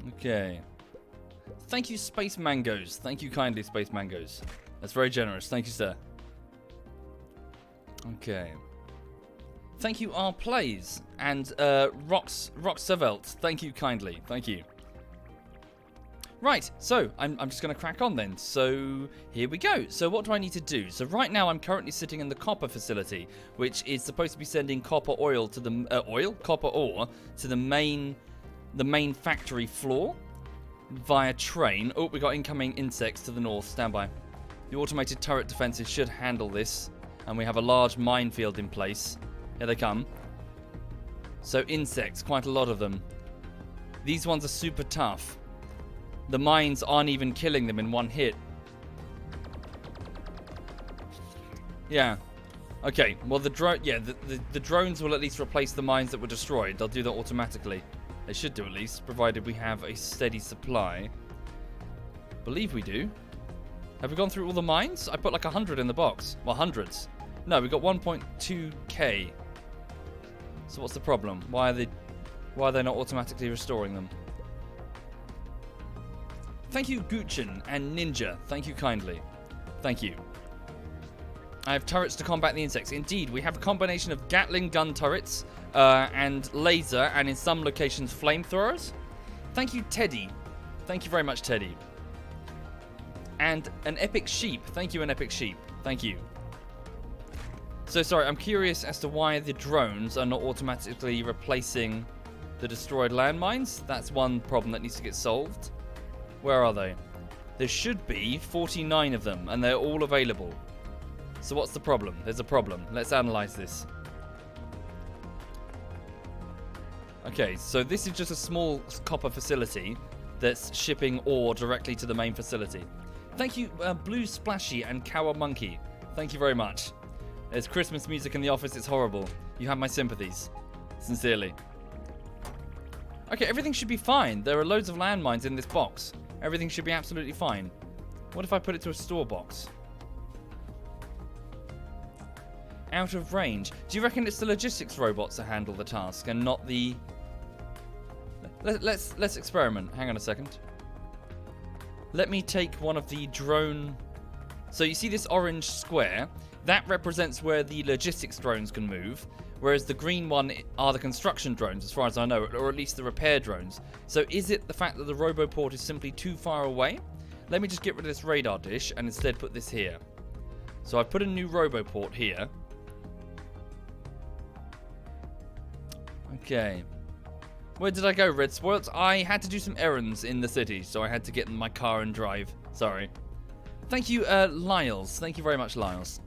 Okay. Thank you, Space Mangoes. Thank you kindly, Space Mangoes. That's very generous. Thank you, sir. Okay. Thank you, R Plays. And Rox Sevelt. Thank you kindly. Thank you. Right, so I'm just going to crack on then. So here we go. So what do I need to do? So right now I'm currently sitting in the copper facility, which is supposed to be sending copper oil to the copper ore to the main factory floor via train. Oh, we got incoming insects to the north. Stand by. The automated turret defenses should handle this, and we have a large minefield in place. Here they come. So insects, quite a lot of them. These ones are super tough. The mines aren't even killing them in one hit. Yeah. Okay, well the drones will at least replace the mines that were destroyed. They'll do that automatically. They should do at least, provided we have a steady supply. Believe we do. Have we gone through all the mines? I put like 100 in the box. Well, hundreds. No, we got 1.2k. So what's the problem? Why are they not automatically restoring them? Thank you, Guchin and Ninja. Thank you kindly. Thank you. I have turrets to combat the insects. Indeed, we have a combination of Gatling gun turrets and laser, and in some locations, flamethrowers. Thank you, Teddy. Thank you very much, Teddy. And an epic sheep. Thank you, an epic sheep. Thank you. So, sorry, I'm curious as to why the drones are not automatically replacing the destroyed landmines. That's one problem that needs to get solved. Where are they? There should be 49 of them, and they're all available. So what's the problem? There's a problem. Let's analyze this. Okay, so this is just a small copper facility that's shipping ore directly to the main facility. Thank you, Blue Splashy and Cowa Monkey. Thank you very much. There's Christmas music in the office. It's horrible. You have my sympathies. Sincerely. Okay, everything should be fine. There are loads of landmines in this box. Everything should be absolutely fine. What if I put it to a store box? Out of range. Do you reckon it's the logistics robots that handle the task and not the... Let's experiment. Hang on a second. Let me take one of the drone... So you see this orange square? That represents where the logistics drones can move, whereas the green one are the construction drones, as far as I know, or at least the repair drones. So is it the fact that the roboport is simply too far away? Let me just get rid of this radar dish and instead put this here. So I put a new roboport here. Okay. Where did I go, Red Spoilt? I had to do some errands in the city, so I had to get in my car and drive. Sorry. Thank you, Lyles. Thank you very much, Lyles.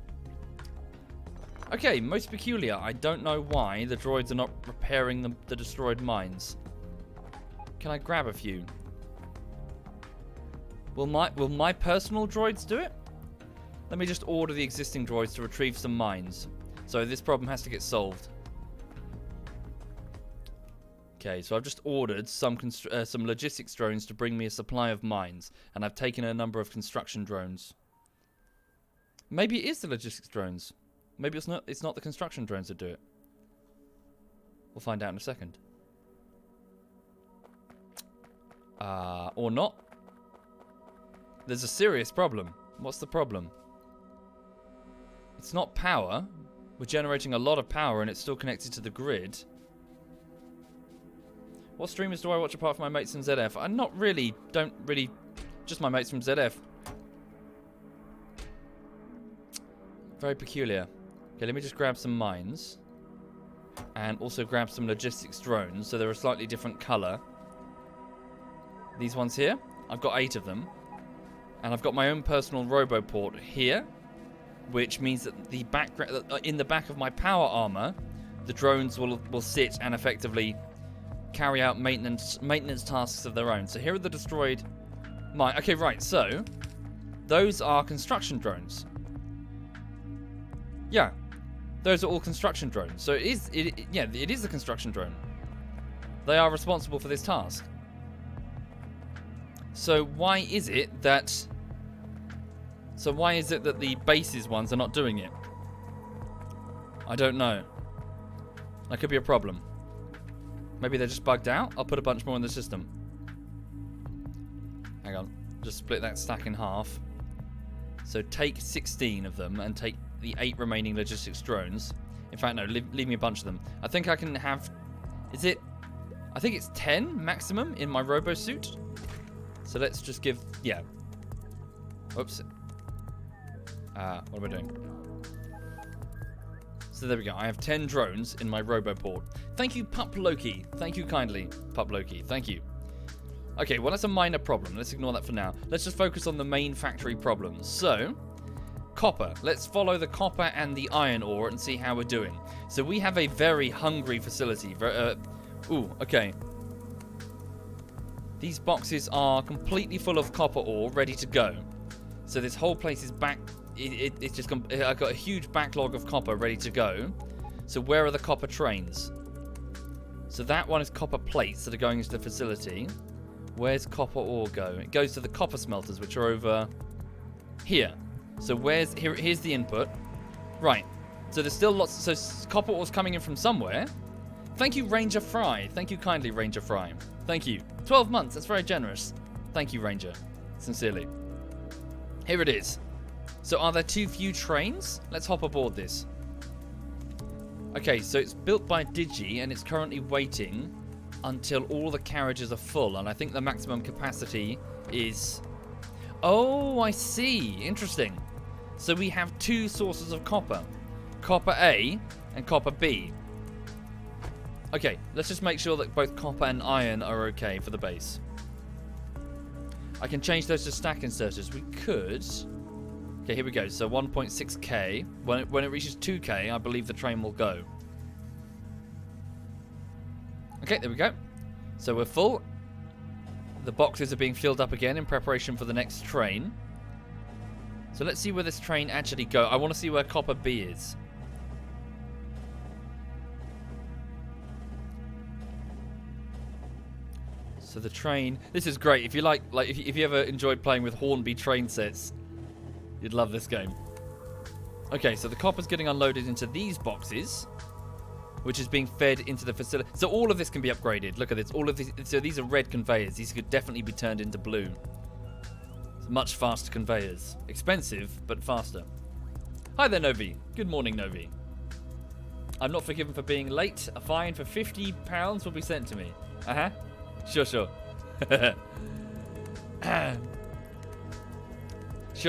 Okay, most peculiar. I don't know why the droids are not repairing the destroyed mines. Can I grab a few? Will my personal droids do it? Let me just order the existing droids to retrieve some mines. So this problem has to get solved. Okay, so I've just ordered some logistics drones to bring me a supply of mines, and I've taken a number of construction drones. Maybe it is the logistics drones. Maybe it's not the construction drones that do it. We'll find out in a second. Or not. There's a serious problem. What's the problem? It's not power. We're generating a lot of power and it's still connected to the grid. What streamers do I watch apart from my mates from ZF? I don't really, just my mates from ZF. Very peculiar. Okay, let me just grab some mines. And also grab some logistics drones, so they're a slightly different colour. These ones here, I've got 8 of them. And I've got my own personal roboport here, which means that in the back of my power armour, the drones will sit and effectively carry out maintenance tasks of their own. So here are the destroyed mine. Okay, right, so those are construction drones. Yeah, those are all construction drones. So it is a construction drone. They are responsible for this task. So why is it that the bases ones are not doing it? I don't know. That could be a problem. Maybe they're just bugged out. I'll put a bunch more in the system. Hang on. Just split that stack in half. So take 16 of them and take the 8 remaining logistics drones. In fact, no, leave me a bunch of them. I think I can have... Is it... I think it's 10 maximum in my robo suit. So let's just give... Yeah. Oops. What am I doing? So there we go. I have 10 drones in my roboport. Thank you, Pup Loki. Thank you kindly, Pup Loki. Thank you. Okay, well, that's a minor problem. Let's ignore that for now. Let's just focus on the main factory problems. So, copper. Let's follow the copper and the iron ore and see how we're doing. So we have a very hungry facility. Ooh, okay. These boxes are completely full of copper ore, ready to go. So this whole place is back... It's just... I've got a huge backlog of copper ready to go. So where are the copper trains? So that one is copper plates that are going into the facility. Where's copper ore go? It goes to the copper smelters, which are over here. So here's the input. Right. So there's still lots... So copper ore's coming in from somewhere. Thank you, Ranger Fry. Thank you kindly, Ranger Fry. Thank you. 12 months. That's very generous. Thank you, Ranger. Sincerely. Here it is. So are there too few trains? Let's hop aboard this. Okay, so it's built by Digi, and it's currently waiting until all the carriages are full, and I think the maximum capacity is... Oh, I see. Interesting. So we have 2 sources of copper. Copper A and copper B. Okay, let's just make sure that both copper and iron are okay for the base. I can change those to stack inserters. We could... Okay, here we go. So 1.6k. When it reaches 2k, I believe the train will go. Okay, there we go. So we're full. The boxes are being filled up again in preparation for the next train. So let's see where this train actually goes. I want to see where copper B is. So the train... This is great. If you if you ever enjoyed playing with Hornby train sets, you'd love this game. Okay, so the copper's getting unloaded into these boxes, which is being fed into the facility. So all of this can be upgraded. Look at this. All of these. So these are red conveyors. These could definitely be turned into blue. It's much faster conveyors. Expensive, but faster. Hi there, Novi. Good morning, Novi. I'm not forgiven for being late. A fine for £50 will be sent to me. Uh-huh. Sure. Sure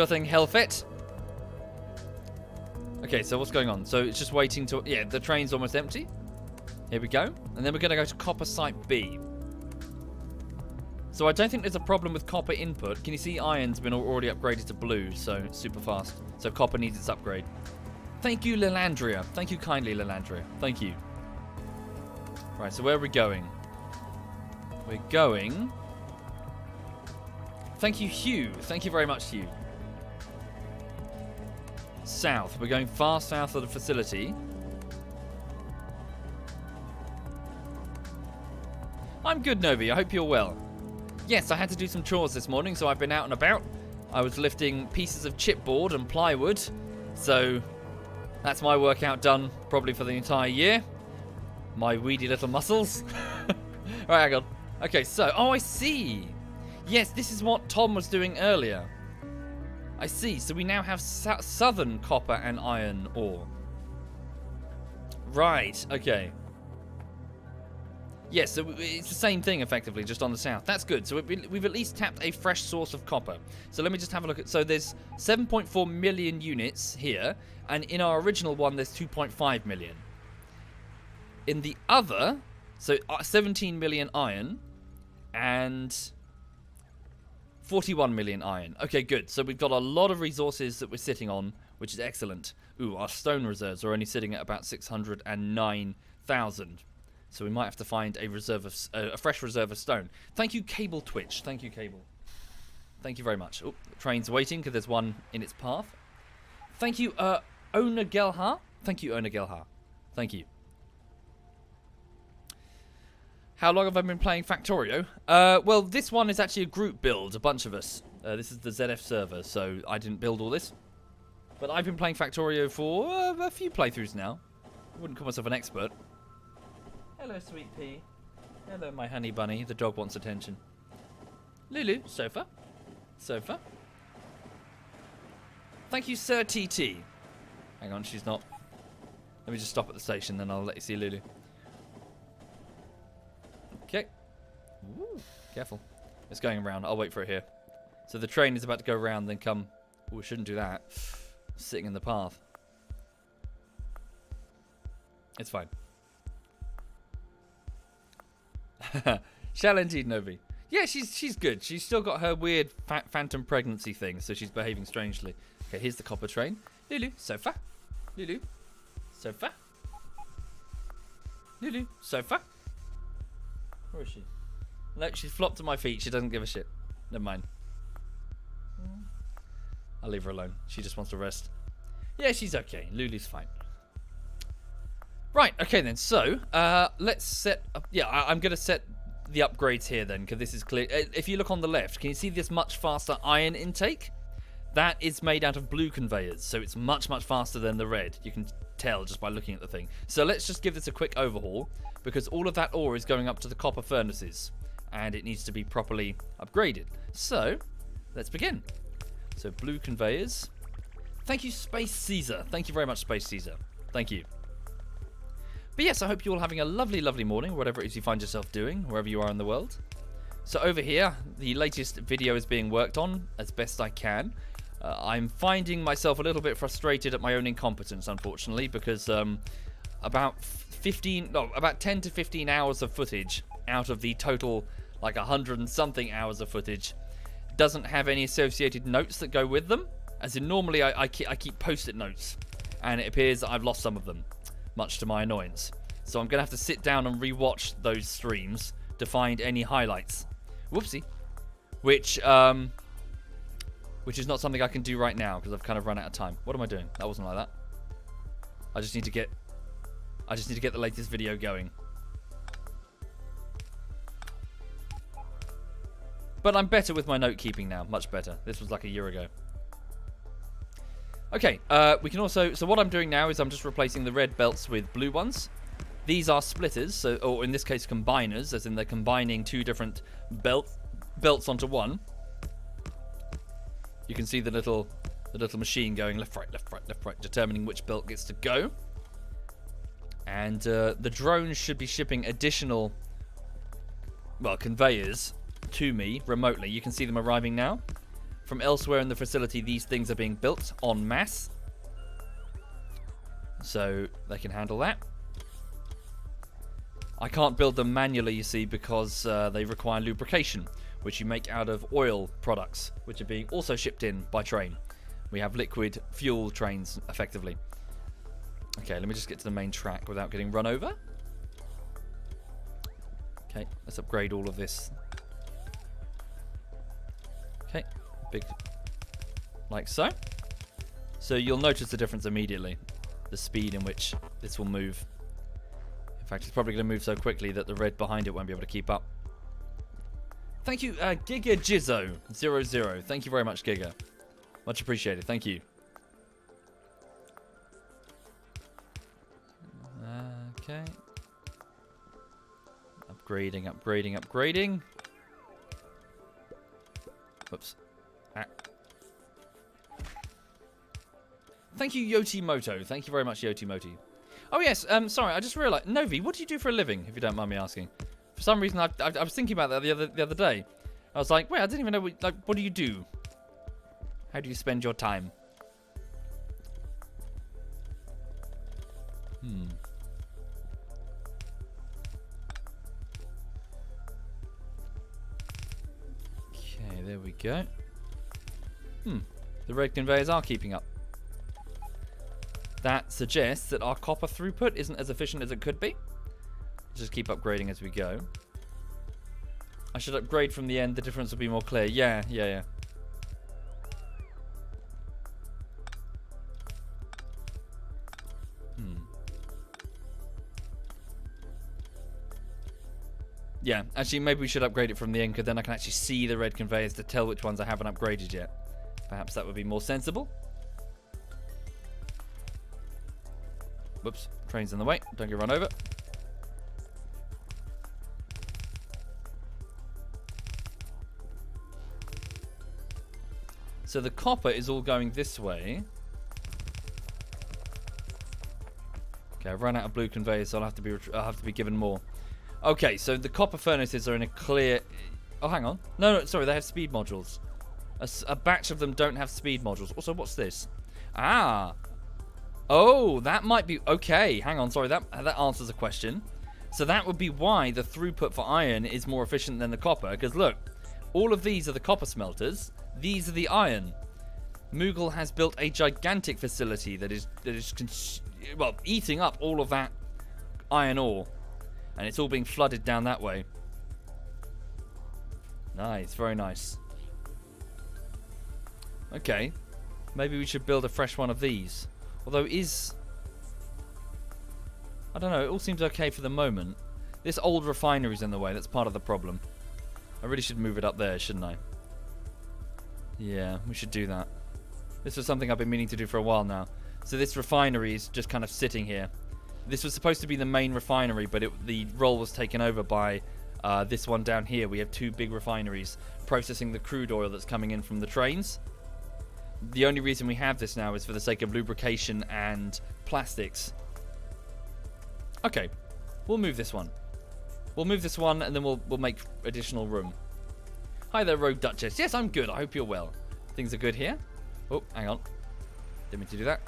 thing, Hellfet. Okay, so what's going on? So it's just waiting to... Yeah, the train's almost empty. Here we go. And then we're going to go to copper site B. So I don't think there's a problem with copper input. Can you see iron's been already upgraded to blue, so super fast. So copper needs its upgrade. Thank you, Lilandria. Thank you kindly, Lilandria. Thank you. Right, so where are we going? We're going... Thank you, Hugh. Thank you very much, Hugh. South. We're going far south of the facility. I'm good, Novi. I hope you're well. Yes, I had to do some chores this morning, so I've been out and about. I was lifting pieces of chipboard and plywood, so that's my workout done probably for the entire year. My weedy little muscles. Right, hang on. Okay, so... Oh, I see. Yes, this is what Tom was doing earlier. I see. So we now have southern copper and iron ore. Right. Okay. Yes, so it's the same thing, effectively, just on the south. That's good. So we've at least tapped a fresh source of copper. So let me just have a look at... So there's 7.4 million units here, and in our original one, there's 2.5 million. In the other, so 17 million iron, and 41 million iron. Okay, good. So we've got a lot of resources that we're sitting on, which is excellent. Ooh, our stone reserves are only sitting at about 609,000. So we might have to find a reserve of a fresh reserve of stone. Thank you, Cable Twitch. Thank you, Cable. Thank you very much. Oh, the train's waiting because there's one in its path. Thank you, Ona Gelha. Thank you, Ona Gelha. Thank you. How long have I been playing Factorio? Well, this one is actually a group build, a bunch of us. This is the ZF server, so I didn't build all this. But I've been playing Factorio for a few playthroughs now. I wouldn't call myself an expert. Hello, sweet pea. Hello, my honey bunny. The dog wants attention. Lulu, sofa. Sofa. Thank you, Sir TT. Hang on, she's not. Let me just stop at the station, then I'll let you see Lulu. Okay. Ooh, careful. It's going around. I'll wait for it here. So the train is about to go around, then come. Oh, we shouldn't do that. Sitting in the path. It's fine. Shall indeed, Novi. Yeah, she's good. She's still got her weird phantom pregnancy thing, so she's behaving strangely. Okay, here's the copper train. Lulu, sofa. Lulu, sofa. Lulu, sofa. Where is she? No, she's flopped to my feet. She doesn't give a shit. Never mind. I'll leave her alone. She just wants to rest. Yeah, she's okay. Lulu's fine. Right, okay then. So, let's set up... Yeah, I'm going to set the upgrades here then, because this is clear. If you look on the left, can you see this much faster iron intake? That is made out of blue conveyors, so it's much, much faster than the red. You can tell just by looking at the thing. So let's just give this a quick overhaul, because all of that ore is going up to the copper furnaces, and it needs to be properly upgraded. So, let's begin. So, blue conveyors. Thank you, Space Caesar. Thank you very much, Space Caesar. Thank you. But yes, I hope you're all having a lovely, lovely morning, whatever it is you find yourself doing, wherever you are in the world. So over here, the latest video is being worked on as best I can. I'm finding myself a little bit frustrated at my own incompetence, unfortunately, because about 10 to 15 hours of footage out of the total, like 100 and something hours of footage, doesn't have any associated notes that go with them. As in, normally I keep post-it notes, and it appears that I've lost some of them, much to my annoyance. So I'm going to have to sit down and rewatch those streams to find any highlights. Whoopsie. Which is not something I can do right now because I've kind of run out of time. What am I doing? That wasn't like that. I just need to get the latest video going. But I'm better with my note keeping now, much better. This was like a year ago. Okay, we can also... So what I'm doing now is I'm just replacing the red belts with blue ones. These are splitters, so, or in this case combiners, as in they're combining two different belts onto one. You can see the little machine going left, right, left, right, left, right, determining which belt gets to go. And the drones should be shipping additional, well, conveyors to me remotely. You can see them arriving now. From elsewhere in the facility, these things are being built en masse. So they can handle that. I can't build them manually, you see, because they require lubrication, which you make out of oil products, which are being also shipped in by train. We have liquid fuel trains, effectively. Okay, let me just get to the main track without getting run over. Okay, let's upgrade all of this. Okay, big, like so. So you'll notice the difference immediately, the speed in which this will move. In fact, it's probably going to move so quickly that the red behind it won't be able to keep up. Thank you, Giga Jizzo 00. Thank you very much, Giga. Much appreciated. Thank you. Okay. Upgrading. Whoops. Ah. Thank you, Yotimoto. Thank you very much, Yotimoto. Oh, yes. Sorry, I just realised. Novi, what do you do for a living, if you don't mind me asking? For some reason, I was thinking about that the other day. I was like, wait, I didn't even know. What do you do? How do you spend your time? Okay, there we go. The red conveyors are keeping up. That suggests that our copper throughput isn't as efficient as it could be. Just keep upgrading as we go. I should upgrade from the end. The difference will be more clear. Yeah. Yeah, actually, maybe we should upgrade it from the end, because then I can actually see the red conveyors to tell which ones I haven't upgraded yet. Perhaps that would be more sensible. Whoops, train's in the way. Don't get run over. So the copper is all going this way. Okay, I've run out of blue conveyors, so I'll have to be given more. Okay, so the copper furnaces are in a clear... Oh, hang on. No, sorry, they have speed modules. A batch of them don't have speed modules. Also, what's this? Ah. Oh, that might be... Okay, hang on. Sorry, that answers a question. So that would be why the throughput for iron is more efficient than the copper. Because look, all of these are the copper smelters. These are the iron. Moogle has built a gigantic facility that is eating up all of that iron ore. And it's all being flooded down that way. Nice, very nice. Okay. Maybe we should build a fresh one of these. Although I don't know, it all seems okay for the moment. This old refinery's in the way, that's part of the problem. I really should move it up there, shouldn't I? Yeah, we should do that. This was something I've been meaning to do for a while now. So this refinery is just kind of sitting here. This was supposed to be the main refinery, but the role was taken over by this one down here. We have two big refineries processing the crude oil that's coming in from the trains. The only reason we have this now is for the sake of lubrication and plastics. Okay, we'll move this one. We'll move this one, and then we'll make additional room. Hi there, Rogue Duchess. Yes, I'm good. I hope you're well. Things are good here. Oh, hang on. Didn't mean to do that.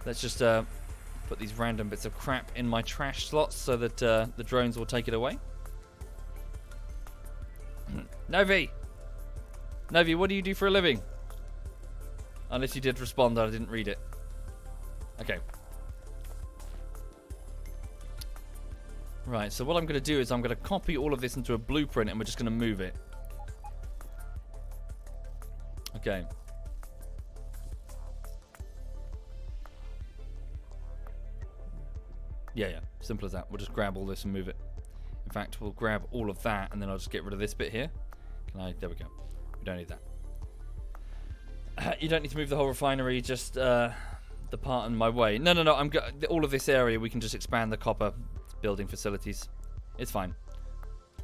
Let's just put these random bits of crap in my trash slots so that the drones will take it away. Novi! Novi, what do you do for a living? Unless you did respond, I didn't read it. Okay. Right, so what I'm going to do is I'm going to copy all of this into a blueprint and we're just going to move it. Okay. Yeah. Simple as that. We'll just grab all this and move it. In fact, we'll grab all of that and then I'll just get rid of this bit here. There we go. We don't need that. You don't need to move the whole refinery, just the part in my way. No. All of this area, we can just expand the copper building facilities. It's fine.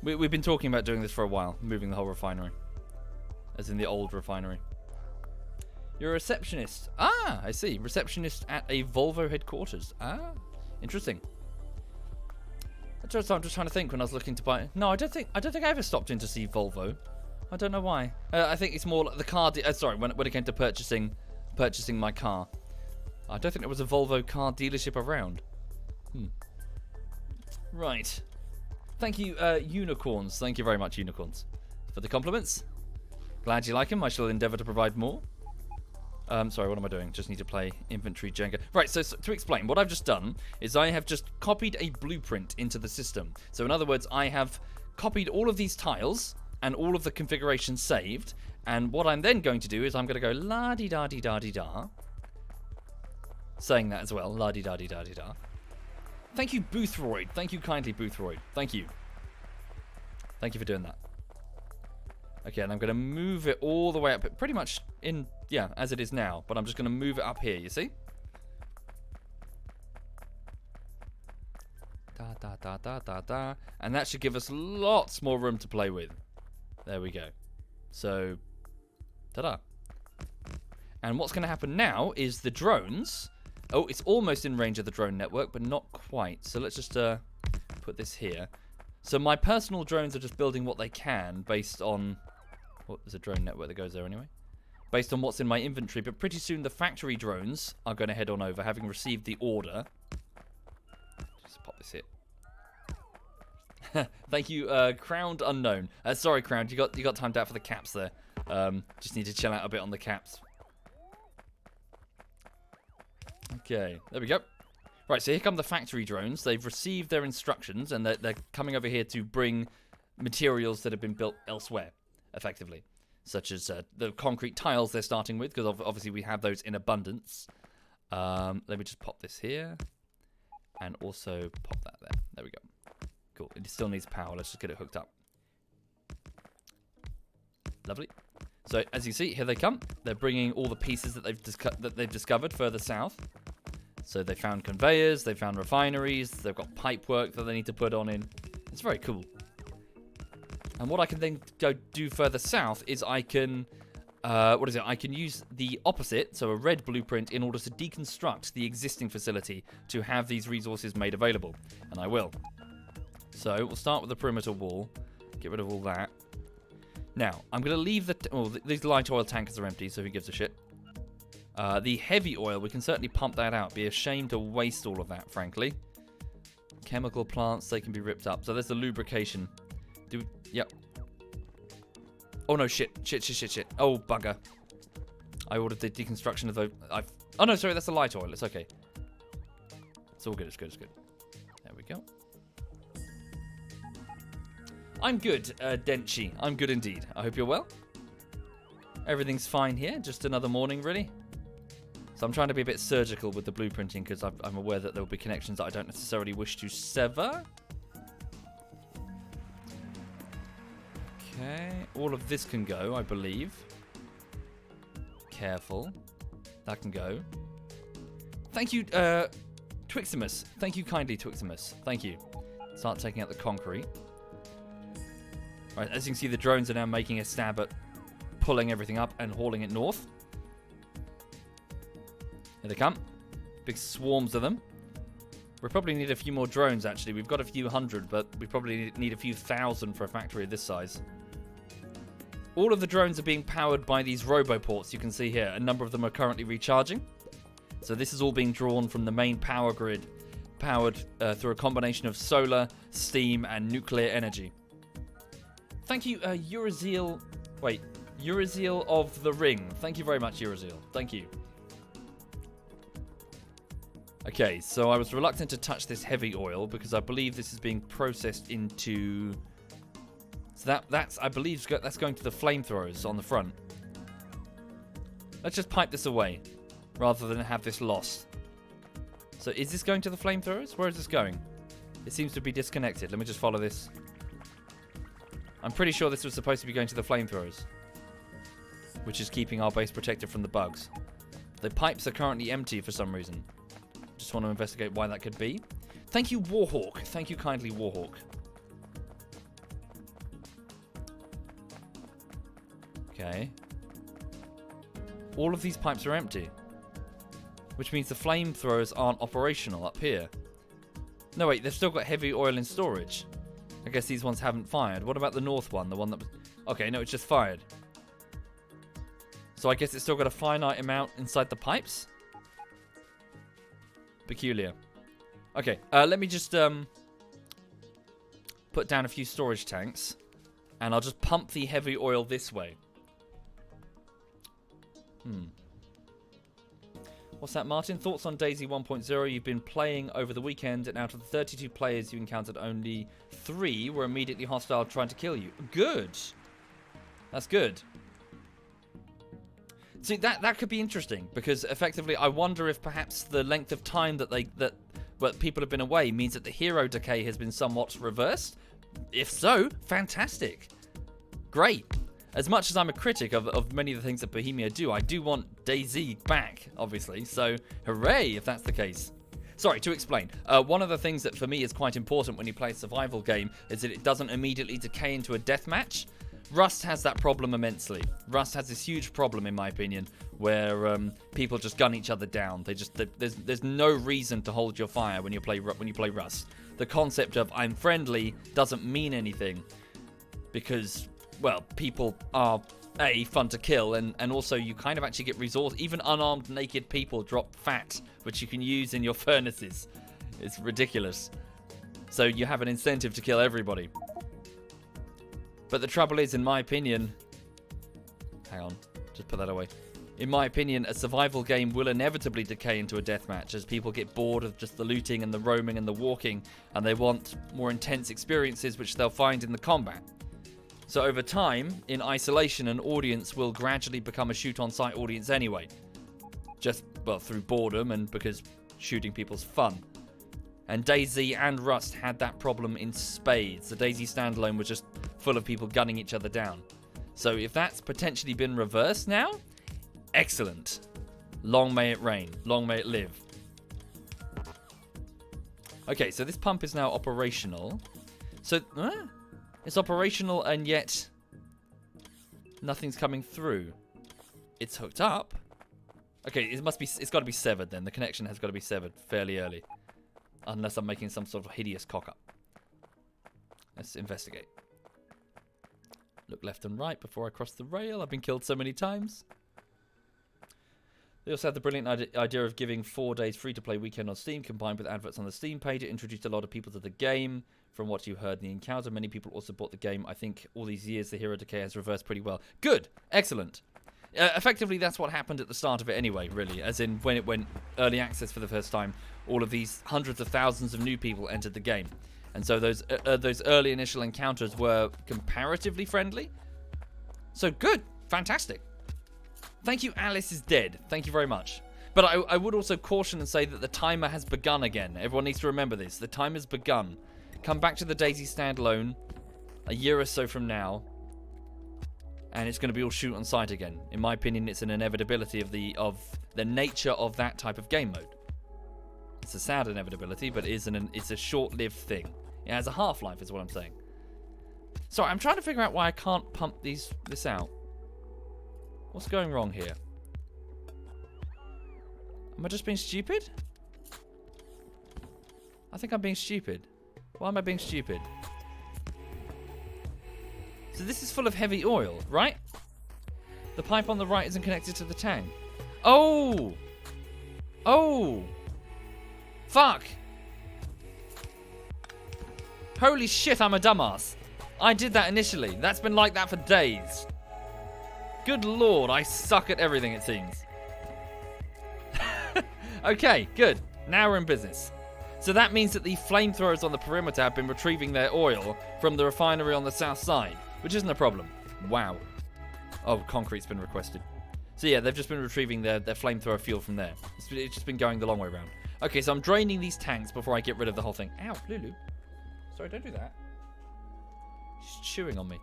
We've been talking about doing this for a while, moving the whole refinery. As in the old refinery. You're a receptionist. Ah, I see. Receptionist at a Volvo headquarters. Ah, interesting. I'm just trying to think when I was looking to buy... No, I don't think I ever stopped in to see Volvo. I don't know why. I think it's more like the car... sorry, when it came to purchasing my car. I don't think there was a Volvo car dealership around. Right. Thank you, Unicorns. Thank you very much, Unicorns, for the compliments. Glad you like them. I shall endeavour to provide more. Sorry, what am I doing? Just need to play inventory Jenga. Right, so to explain, what I've just done is I have just copied a blueprint into the system. So in other words, I have copied all of these tiles and all of the configurations saved. And what I'm then going to do is I'm going to go la-di-da-di-da-di-da. Saying that as well, la-di-da-di-da-di-da. Thank you, Boothroyd. Thank you kindly, Boothroyd. Thank you. Thank you for doing that. Okay, and I'm going to move it all the way up, pretty much in, as it is now. But I'm just going to move it up here, you see? Da-da-da-da-da-da. And that should give us lots more room to play with. There we go. So, ta-da. And what's going to happen now is the drones... Oh, it's almost in range of the drone network, but not quite. So let's just put this here. So my personal drones are just building what they can based on... Well, there's a drone network that goes there anyway. Based on what's in my inventory. But pretty soon the factory drones are going to head on over, having received the order. Just pop this here. Thank you, Crowned Unknown. Sorry, Crowned, you got timed out for the caps there. Just need to chill out a bit on the caps. Okay, there we go. Right, so here come the factory drones. They've received their instructions, and they're coming over here to bring materials that have been built elsewhere, effectively. Such as the concrete tiles they're starting with, because obviously we have those in abundance. Let me just pop this here. And also pop that there. There we go. Cool. It still needs power. Let's just get it hooked up. Lovely. So, as you see, here they come. They're bringing all the pieces that they've discovered further south. So they found conveyors, they found refineries, they've got pipe work that they need to put on in. It's very cool. And what I can then go do further south is I can what is it? I can use the opposite, so a red blueprint, in order to deconstruct the existing facility to have these resources made available. And I will. So we'll start with the perimeter wall. Get rid of all that. Now, I'm going to leave these light oil tankers are empty, so who gives a shit? The heavy oil, we can certainly pump that out. Be a shame to waste all of that, frankly. Chemical plants, they can be ripped up. So there's the lubrication. Yep. Oh no, shit. Oh, bugger. I ordered the deconstruction of those. Oh no, sorry, that's the light oil. It's okay. It's all good, it's good. There we go. I'm good, Denchi. I'm good indeed. I hope you're well. Everything's fine here. Just another morning, really. So I'm trying to be a bit surgical with the blueprinting because I'm aware that there will be connections that I don't necessarily wish to sever. Okay. All of this can go, I believe. Careful. That can go. Thank you, Twiximus. Thank you kindly, Twiximus. Thank you. Start taking out the concrete. Right, as you can see, the drones are now making a stab at pulling everything up and hauling it north. Here they come. Big swarms of them. We probably need a few more drones, actually. We've got a few hundred, but we probably need a few thousand for a factory of this size. All of the drones are being powered by these roboports you can see here. A number of them are currently recharging. So this is all being drawn from the main power grid, powered through a combination of solar, steam, and nuclear energy. Thank you, Urazeal. Wait, Urazeal of the Ring. Thank you very much, Urazeal. Thank you. Okay, so I was reluctant to touch this heavy oil because I believe this is being processed into. So I believe that's going to the flamethrowers on the front. Let's just pipe this away rather than have this lost. So is this going to the flamethrowers? Where is this going? It seems to be disconnected. Let me just follow this. I'm pretty sure this was supposed to be going to the flamethrowers, which is keeping our base protected from the bugs. The pipes are currently empty for some reason. Just want to investigate why that could be. Thank you, Warhawk. Thank you kindly, Warhawk. Okay. All of these pipes are empty, which means the flamethrowers aren't operational up here. No, wait, they've still got heavy oil in storage. I guess these ones haven't fired. What about the north one? The one that was... Okay, no, it's just fired. So I guess it's still got a finite amount inside the pipes? Peculiar. Okay, let me just put down a few storage tanks. And I'll just pump the heavy oil this way. What's that, Martin? Thoughts on Daisy 1.0? You've been playing over the weekend, and out of the 32 players you encountered, only 3 were immediately hostile trying to kill you. Good. That's good. See, that could be interesting, because effectively I wonder if perhaps the length of time that people have been away means that the hero decay has been somewhat reversed. If so, fantastic. Great. As much as I'm a critic of many of the things that Bohemia do, I do want DayZ back, obviously. So, hooray, if that's the case. Sorry, to explain. One of the things that for me is quite important when you play a survival game is that it doesn't immediately decay into a deathmatch. Rust has that problem immensely. Rust has this huge problem, in my opinion, where people just gun each other down. There's no reason to hold your fire when you play Rust. The concept of I'm friendly doesn't mean anything because, well, people are fun to kill, and also you kind of actually get resource. Even unarmed naked people drop fat, which you can use in your furnaces. It's ridiculous. So you have an incentive to kill everybody. But the trouble is, in my opinion... Hang on, just put that away. In my opinion, a survival game will inevitably decay into a deathmatch as people get bored of just the looting and the roaming and the walking, and they want more intense experiences which they'll find in the combat. So over time, in isolation, an audience will gradually become a shoot-on-sight audience anyway. Just, well, through boredom and because shooting people's fun. And DayZ and Rust had that problem in spades. The DayZ standalone was just full of people gunning each other down. So if that's potentially been reversed now, excellent. Long may it reign. Long may it live. Okay, so this pump is now operational. So, it's operational and yet nothing's coming through. it's hooked up. Okay, it's got to be severed then. The connection has got to be severed fairly early. Unless I'm making some sort of hideous cock-up. Let's investigate. Look left and right before I cross the rail. I've been killed so many times. They also had the brilliant idea of giving 4 days free-to-play weekend on Steam, combined with adverts on the Steam page. It introduced a lot of people to the game. From what you heard in the encounter, many people also bought the game. I think all these years, the hero decay has reversed pretty well. Good! Excellent! Effectively, that's what happened at the start of it anyway, really. As in, when it went early access for the first time, all of these hundreds of thousands of new people entered the game. And so those early initial encounters were comparatively friendly. So good! Fantastic! Thank you, Alice is dead. Thank you very much. But I would also caution and say that the timer has begun again. Everyone needs to remember this. The timer's begun. Come back to the DayZ standalone a year or so from now, and it's going to be all shoot on sight again. In my opinion, it's an inevitability of the nature of that type of game mode. It's a sad inevitability, but it's a short-lived thing. It has a half-life, is what I'm saying. Sorry, I'm trying to figure out why I can't pump this out. What's going wrong here? Am I just being stupid? I think I'm being stupid. Why am I being stupid? So this is full of heavy oil, right? The pipe on the right isn't connected to the tank. Oh! Oh! Fuck! Holy shit, I'm a dumbass. I did that initially. That's been like that for days. Good lord, I suck at everything, it seems. Okay, good. Now we're in business. So that means that the flamethrowers on the perimeter have been retrieving their oil from the refinery on the south side, which isn't a problem. Wow. Oh, concrete's been requested. So yeah, they've just been retrieving their flamethrower fuel from there. It's just been going the long way around. Okay, so I'm draining these tanks before I get rid of the whole thing. Ow, Lulu. Sorry, don't do that. She's chewing on me.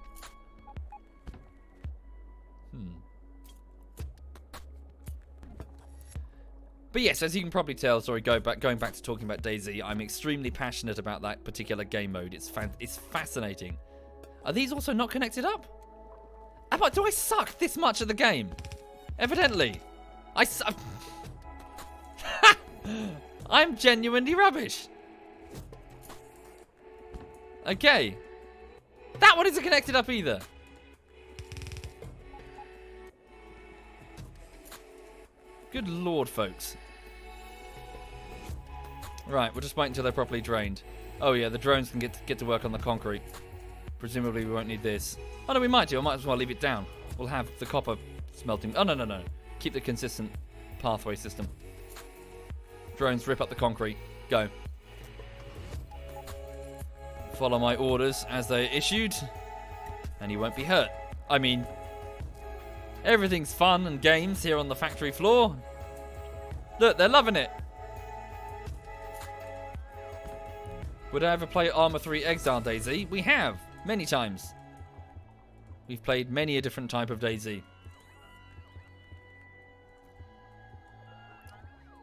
But yes, as you can probably tell, sorry, going back to talking about DayZ, I'm extremely passionate about that particular game mode. It's fascinating. Are these also not connected up? Do I suck this much at the game? Evidently. I'm genuinely rubbish. Okay. That one isn't connected up either. Good lord, folks. Right, we'll just wait until they're properly drained. Oh yeah, the drones can get to work on the concrete. Presumably we won't need this. Oh no, we might do. I might as well leave it down. We'll have the copper smelting. Oh no. Keep the consistent pathway system. Drones, rip up the concrete. Go. Follow my orders as they're issued. And you won't be hurt. I mean, everything's fun and games here on the factory floor. Look, they're loving it. Would I ever play Arma 3 Exile DayZ? We have, many times. We've played many a different type of DayZ.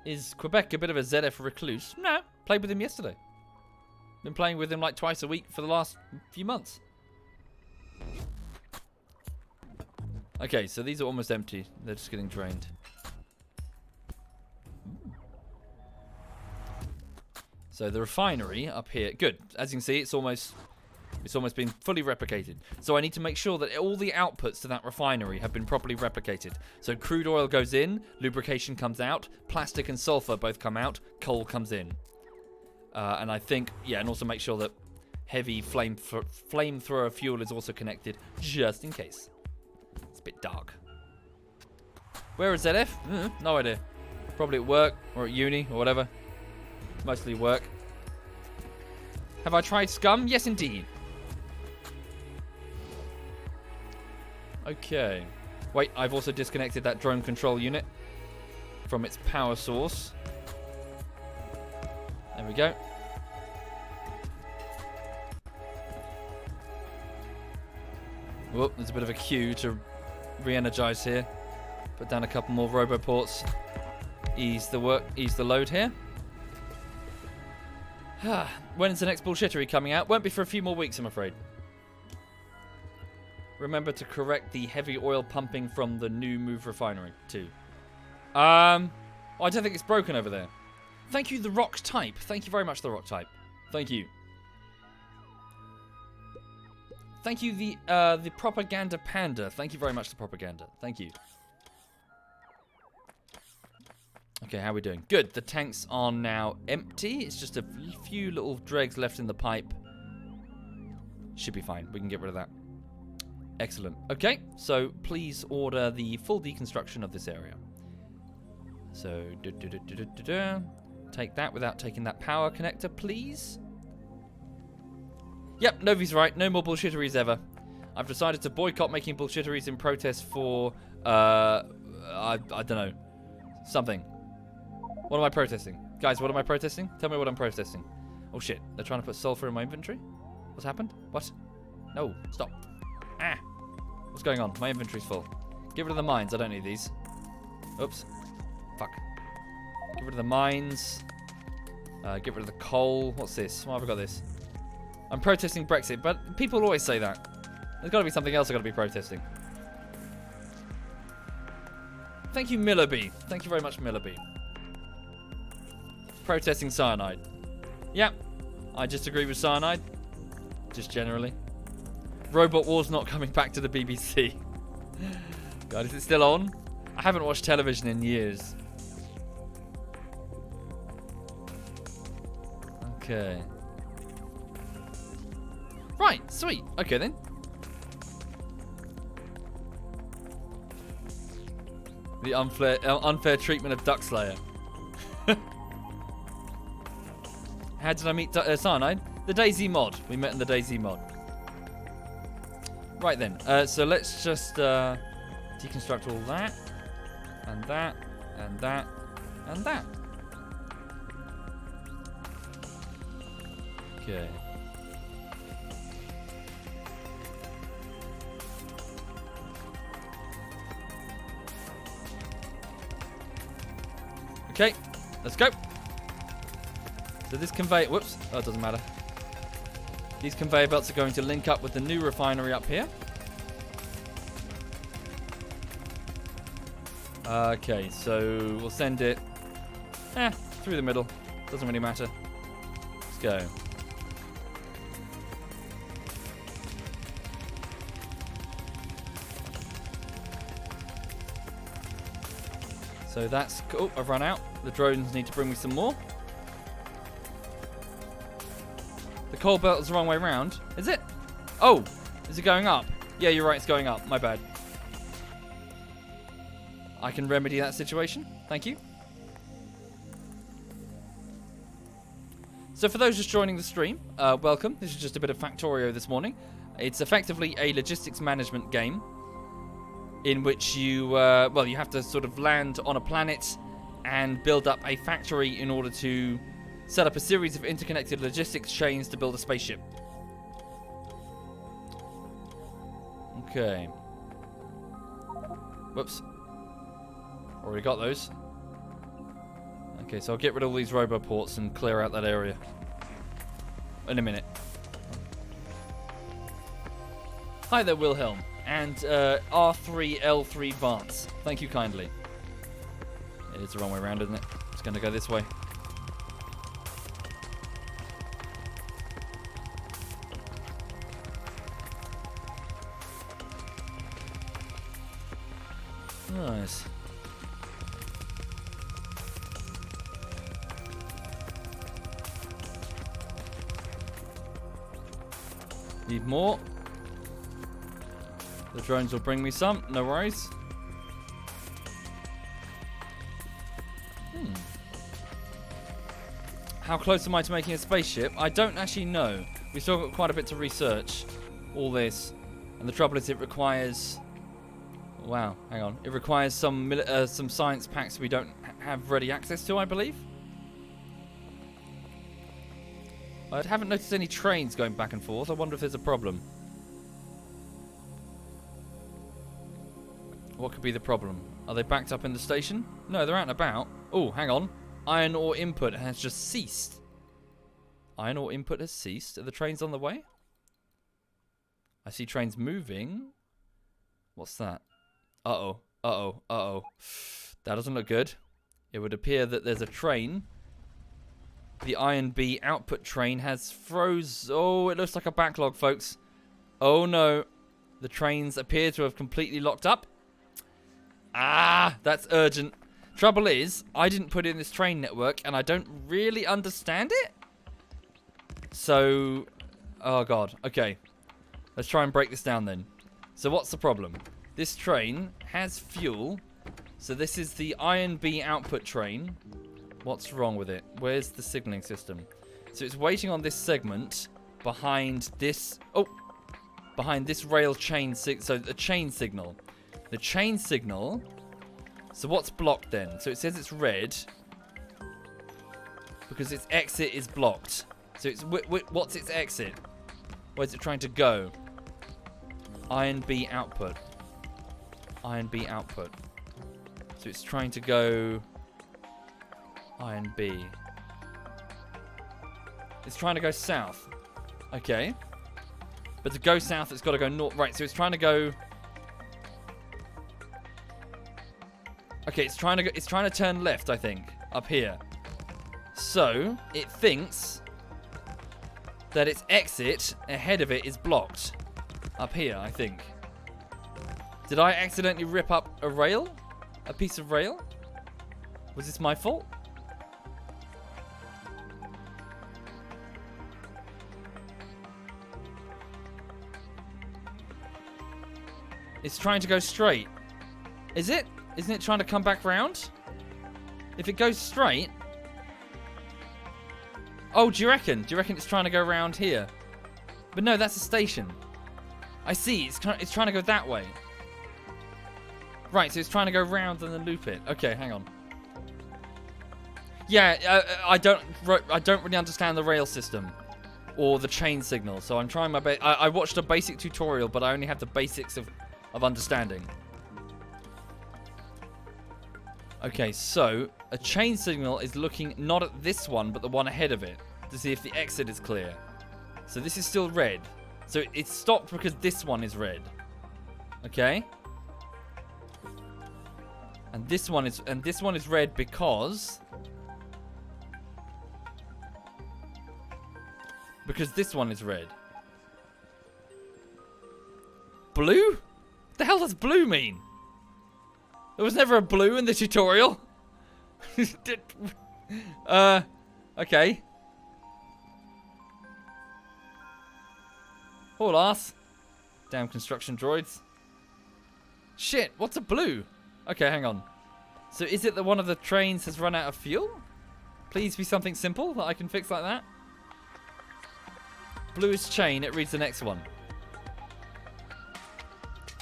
Is Quebec a bit of a ZF recluse? No, played with him yesterday. Been playing with him like twice a week for the last few months. Okay, so these are almost empty. They're just getting drained. So the refinery up here, good. As you can see, it's almost been fully replicated. So I need to make sure that all the outputs to that refinery have been properly replicated. So crude oil goes in, lubrication comes out, plastic and sulfur both come out, coal comes in. And I think, yeah, and also make sure that heavy flamethrower fuel is also connected, just in case. It's a bit dark. Where is ZF? No idea. Probably at work or at uni or whatever. Mostly work. Have I tried Scum? Yes, indeed. Okay. Wait, I've also disconnected that drone control unit from its power source. There we go. Whoop, there's a bit of a queue to re-energize here. Put down a couple more roboports. Ease the load here. When is the next bullshittery coming out? Won't be for a few more weeks, I'm afraid. Remember to correct the heavy oil pumping from the new move refinery, too. I don't think it's broken over there. Thank you, the rock type. Thank you very much, the rock type. Thank you. Thank you, the propaganda panda. Thank you very much, the propaganda. Thank you. Okay, how are we doing? Good. The tanks are now empty. It's just a few little dregs left in the pipe. Should be fine. We can get rid of that. Excellent. Okay, so please order the full deconstruction of this area. So, take that without taking that power connector, please. Yep, Novi's right. No more bullshitteries ever. I've decided to boycott making bullshitteries in protest for, I don't know, something. What am I protesting? Guys, what am I protesting? Tell me what I'm protesting. Oh shit, they're trying to put sulfur in my inventory? What's happened? What? No, stop. Ah! What's going on? My inventory's full. Get rid of the mines, I don't need these. Oops. Fuck. Get rid of the mines. Get rid of the coal. What's this? Why have I got this? I'm protesting Brexit, but people always say that. There's got to be something else I've got to be protesting. Thank you, Millerby. Thank you very much, Millerby. Protesting cyanide. Yep. I just agree with cyanide. Just generally. Robot War's not coming back to the BBC. God, is it still on? I haven't watched television in years. Okay. Right, sweet. Okay then. The unfair treatment of Duck Slayer. How did I meet Cyanide? The Daisy mod. We met in the Daisy mod. Right then. So let's just deconstruct all that. And that. And that. And that. Okay. Okay, let's go. So this conveyor, whoops, oh, it doesn't matter. These conveyor belts are going to link up with the new refinery up here. Okay, so we'll send it through the middle. Doesn't really matter. Let's go. So that's cool. I've run out. The drones need to bring me some more. The coal belt is the wrong way round. Is it? Oh, is it going up? Yeah, you're right. It's going up. My bad. I can remedy that situation. Thank you. So for those just joining the stream, welcome. This is just a bit of Factorio this morning. It's effectively a logistics management game in which you, well, you have to sort of land on a planet and build up a factory in order to set up a series of interconnected logistics chains to build a spaceship. Okay. Whoops. Already got those. Okay, so I'll get rid of all these roboports and clear out that area in a minute. Hi there, Wilhelm. And R3L3 Vance. Thank you kindly. It is the wrong way around, isn't it? It's going to go this way. Nice. Need more. The drones will bring me some, no worries. How close am I to making a spaceship? I don't actually know. We've still got quite a bit to research. All this. And the trouble is it requires... Wow, hang on. It requires some science packs we don't have ready access to, I believe. I haven't noticed any trains going back and forth. I wonder if there's a problem. What could be the problem? Are they backed up in the station? No, they're out and about. Oh, hang on. Iron ore input has just ceased. Iron ore input has ceased. Are the trains on the way? I see trains moving. What's that? Uh-oh. Uh-oh. Uh-oh. That doesn't look good. It would appear that there's a train. The Iron B output train has froze. Oh, it looks like a backlog, folks. Oh, no. The trains appear to have completely locked up. Ah, that's urgent. Trouble is, I didn't put in this train network, and I don't really understand it. So, oh, God. Okay. Let's try and break this down, then. So what's the problem? This train has fuel. So this is the Iron B output train. What's wrong with it? Where's the signaling system? So it's waiting on this segment behind this... Oh! Behind this rail chain... So the chain signal. The chain signal... So what's blocked then? So it says it's red. Because its exit is blocked. So it's... What's its exit? Where's it trying to go? Iron B output. Iron B output. So it's trying to go... Iron B. It's trying to go south. Okay. But to go south, it's got to go north. Right, so it's trying to go... Okay, it's trying to turn left, I think. Up here. So, it thinks that its exit ahead of it is blocked. Up here, I think. Did I accidentally rip up a rail? A piece of rail? Was this my fault? It's trying to go straight. Is it? Isn't it trying to come back round? If it goes straight... Oh, do you reckon? Do you reckon it's trying to go around here? But no, that's a station. I see. It's trying to go that way. Right, so it's trying to go round and then loop it. Okay, hang on. Yeah, I don't really understand the rail system or the chain signal, so I'm trying my best. I watched a basic tutorial, but I only have the basics of understanding. Okay, so a chain signal is looking not at this one, but the one ahead of it to see if the exit is clear. So this is still red. So it's stopped because this one is red. Okay? And this one is red because this one is red. Blue? What the hell does blue mean? There was never a blue in the tutorial. Okay. Hold ass. Damn construction droids. Shit, what's a blue? Okay, hang on. So is it that one of the trains has run out of fuel? Please be something simple that I can fix like that. Blue is chain, it reads the next one.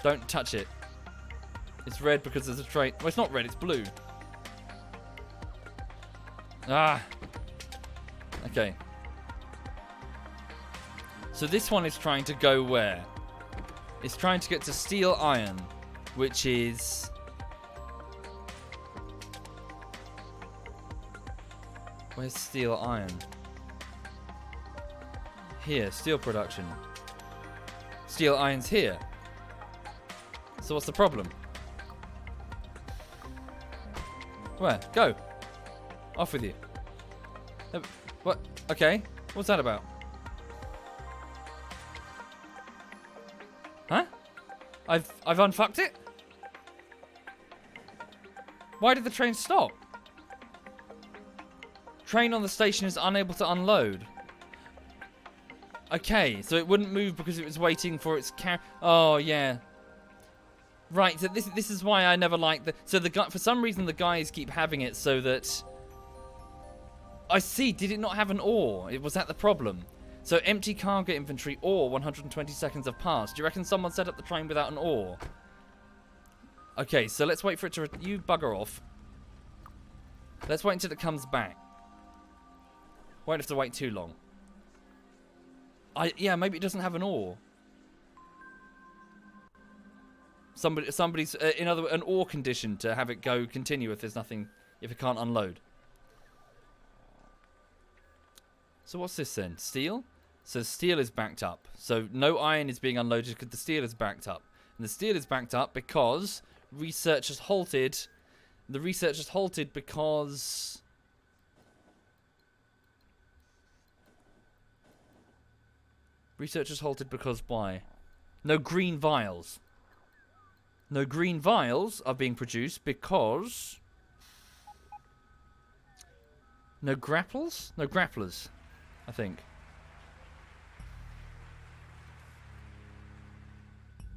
Don't touch it. It's red because there's a train. Well, it's not red, it's blue. Ah. Okay. So this one is trying to go where? It's trying to get to steel iron, which is... Where's steel iron? Here, steel production. Steel iron's here. So what's the problem? Where? Go. Off with you. What? Okay. What's that about? Huh? I've unfucked it? Why did the train stop? Train on the station is unable to unload. Okay, so it wouldn't move because it was waiting for its Oh, yeah. Right, so this is why I never liked the... So the guy, for some reason the guys keep having it so that... I see, did it not have an ore? Was that the problem? So empty cargo inventory ore, 120 seconds have passed. Do you reckon someone set up the train without an ore? Okay, so let's wait for it to... You bugger off. Let's wait until it comes back. Won't have to wait too long. Yeah, maybe it doesn't have an ore. Somebody's in an ore condition to have it continue if there's nothing, if it can't unload. So what's this then? Steel? So steel is backed up. So no iron is being unloaded because the steel is backed up. And the steel is backed up because research has halted. The research has halted because... Research has halted because why? No green vials. No green vials are being produced because... No grapples? No grapplers, I think.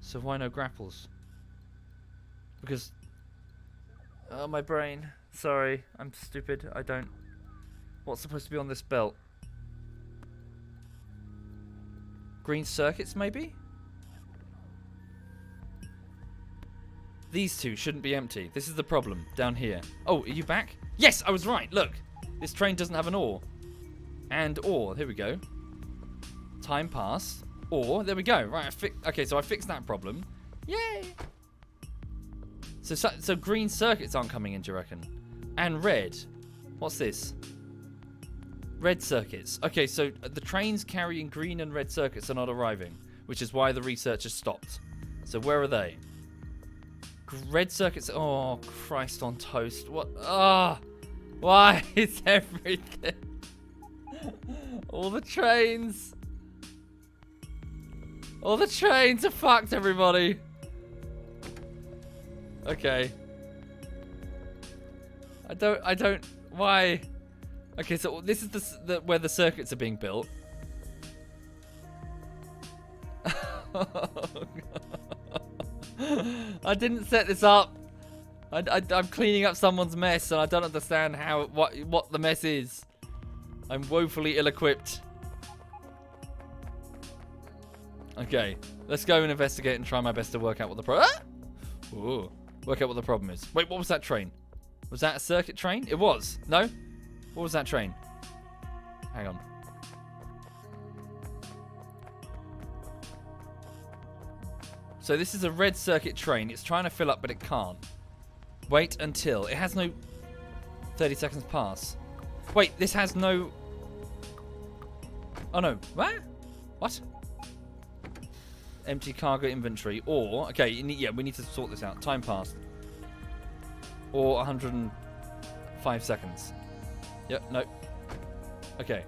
So why no grapples? Because... Oh, my brain. Sorry, I'm stupid. I don't... What's supposed to be on this belt? Green circuits, maybe? These two shouldn't be empty. This is the problem, down here. Oh, are you back? Yes, I was right, look! This train doesn't have an ore. And ore, here we go. Time passed. Ore, there we go. Right, okay, so I fixed that problem. Yay! So green circuits aren't coming in, do you reckon? And red. What's this? Red circuits. Okay, so the trains carrying green and red circuits are not arriving, which is why the research has stopped. So where are they? Red circuits. Oh, Christ on toast. What? Ah! Why is everything? All the trains. All the trains are fucked, everybody. Okay. I don't, why? Okay, so this is the where the circuits are being built. I didn't set this up. I'm cleaning up someone's mess, and I don't understand what the mess is. I'm woefully ill-equipped. Okay, let's go and investigate and try my best to work out what the problem. Ooh, work out what the problem is. Wait, what was that train? Was that a circuit train? It was. No? What was that train? Hang on. So this is a red circuit train. It's trying to fill up, but it can't. Wait until. It has no 30 seconds pass. Wait, this has no... Oh no. What? What? Empty cargo inventory. Or... Okay, yeah, we need to sort this out. Time passed. Or 105 seconds. Yep, no. Okay.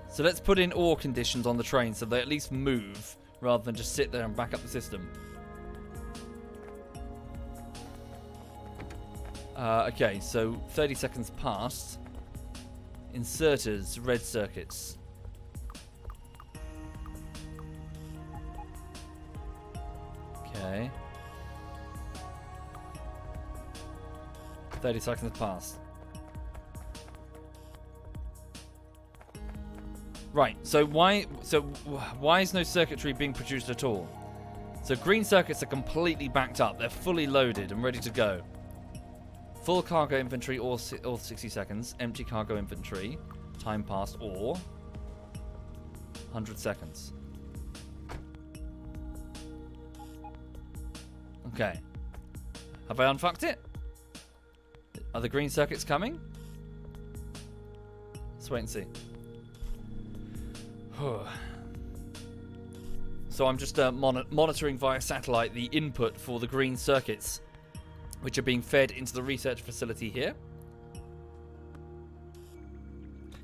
So let's put in ore conditions on the train so they at least move rather than just sit there and back up the system. Okay, so 30 seconds passed. Inserters, red circuits. Okay. 30 seconds passed. Right, so why is no circuitry being produced at all? So green circuits are completely backed up. They're fully loaded and ready to go. Full cargo inventory or 60 seconds. Empty cargo inventory. Time passed or 100 seconds. Okay. Have I unfucked it? Are the green circuits coming? Let's wait and see. So I'm just monitoring via satellite the input for the green circuits, which are being fed into the research facility here.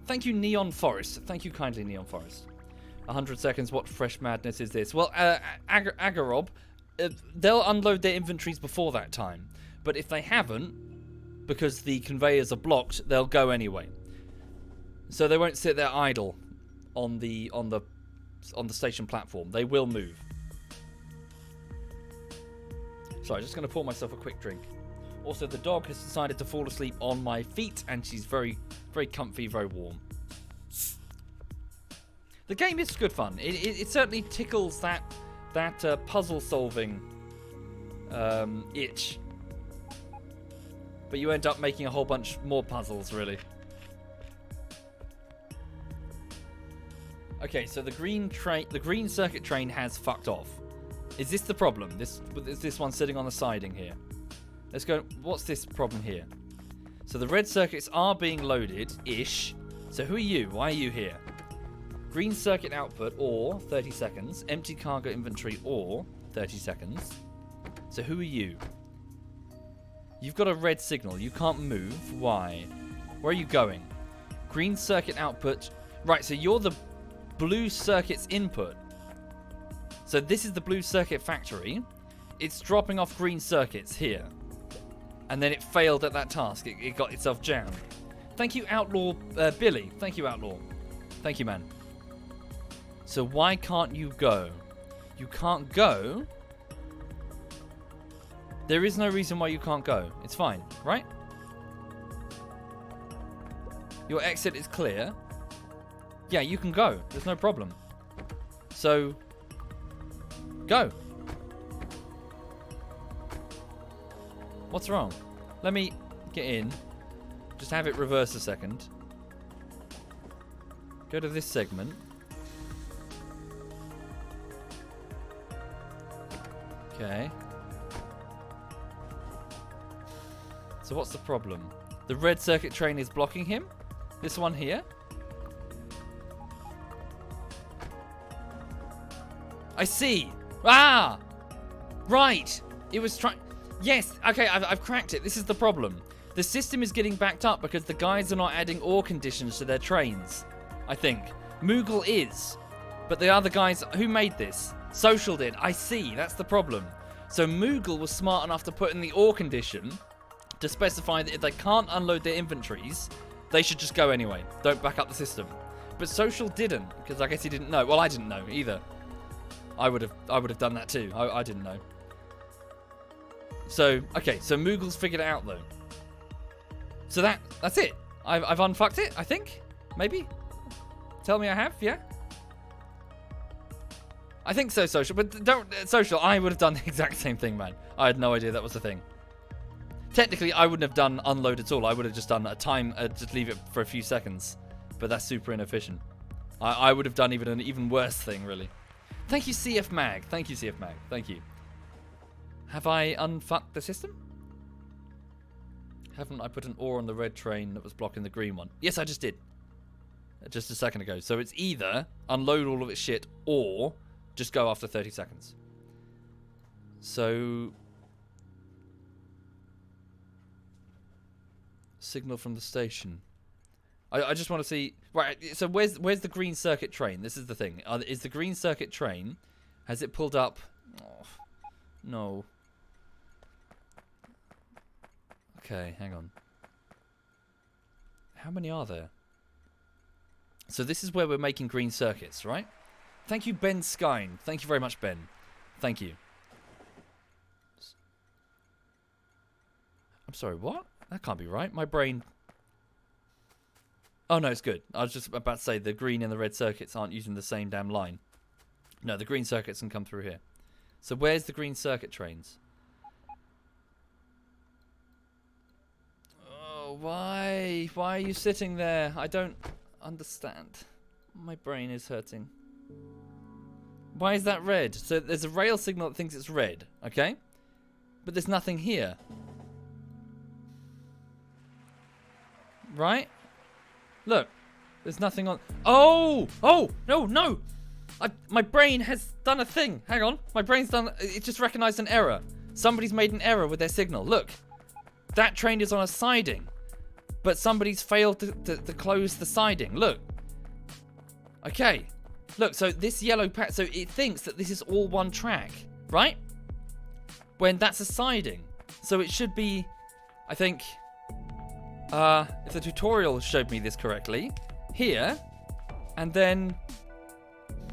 Thank you, Neon Forest. Thank you kindly, Neon Forest. 100 seconds. What fresh madness is this? Well, Agarob, they'll unload their inventories before that time. But if they haven't, because the conveyors are blocked, they'll go anyway. So they won't sit there idle on the station platform. They will move. Sorry, just going to pour myself a quick drink. Also, the dog has decided to fall asleep on my feet, and she's very, very comfy, very warm. The game is good fun. It certainly tickles that puzzle-solving itch. But you end up making a whole bunch more puzzles, really. Okay, so the green circuit train has fucked off. Is this the problem? Is this one sitting on the siding here? Let's go. What's this problem here? So the red circuits are being loaded-ish. So who are you? Why are you here? Green circuit output or 30 seconds. Empty cargo inventory or 30 seconds. So who are you? You've got a red signal. You can't move. Why? Where are you going? Green circuit output. Right, so you're the blue circuit's input. So this is the blue circuit factory. It's dropping off green circuits here. And then it failed at that task. It got itself jammed. Thank you, Outlaw Billy. Thank you, Outlaw. Thank you, man. So why can't you go? You can't go? There is no reason why you can't go. It's fine, right? Your exit is clear. Yeah, you can go. There's no problem. So, go. What's wrong? Let me get in. Just have it reverse a second. Go to this segment. Okay. So what's the problem? The red circuit train is blocking him? This one here? I see. Ah! Right. It was trying... Yes. Okay, I've cracked it. This is the problem. The system is getting backed up because the guys are not adding ore conditions to their trains. I think. Moogle is. But the other guys... Who made this? Social did. I see. That's the problem. So Moogle was smart enough to put in the ore condition to specify that if they can't unload their inventories, they should just go anyway. Don't back up the system. But Social didn't, because I guess he didn't know. Well, I didn't know either. I would have done that too. I didn't know. So, okay, so Moogle's figured it out though. So that's it. I've unfucked it, I think. Maybe. Tell me I have, yeah? I think so, Social. But don't... Social, I would have done the exact same thing, man. I had no idea that was the thing. Technically, I wouldn't have done unload at all. I would have just done a time... just leave it for a few seconds. But that's super inefficient. I would have done even an even worse thing, really. Thank you, CF Mag. Thank you, CF Mag. Thank you. Have I unfucked the system? Haven't I put an ore on the red train that was blocking the green one? Yes, I just did. Just a second ago. So it's either unload all of its shit or just go after 30 seconds. So... Signal from the station. I just want to see... Right, so where's the green circuit train? This is the thing. Is the green circuit train... Has it pulled up... Oh, no. Okay, hang on. How many are there? So this is where we're making green circuits, right? Thank you, Ben Skine. Thank you very much, Ben. Thank you. I'm sorry, what? That can't be right. My brain... Oh, no, it's good. I was just about to say the green and the red circuits aren't using the same damn line. No, the green circuits can come through here. So where's the green circuit trains? Oh, why? Why are you sitting there? I don't understand. My brain is hurting. Why is that red? So there's a rail signal that thinks it's red, okay? But there's nothing here. Right? Look, there's nothing on... Oh! Oh! No, no! My brain has done a thing. Hang on. My brain's done... It just recognized an error. Somebody's made an error with their signal. Look. That train is on a siding. But somebody's failed to close the siding. Look. Okay. Look, so this yellow... So it thinks that this is all one track. Right? When that's a siding. So it should be... I think... if the tutorial showed me this correctly, here, and then,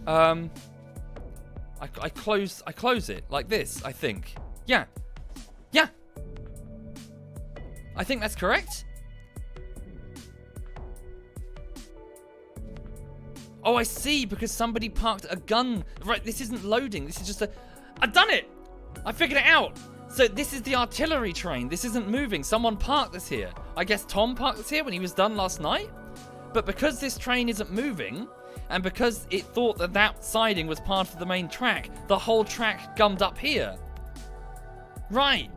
I close it like this, I think. Yeah. Yeah. I think that's correct. Oh, I see, because somebody parked a gun. Right, this isn't loading. This is just a... I've done it! I figured it out! So this is the artillery train. This isn't moving. Someone parked this here. I guess Tom parked this here when he was done last night. But because this train isn't moving, and because it thought that that siding was part of the main track, the whole track gummed up here. Right.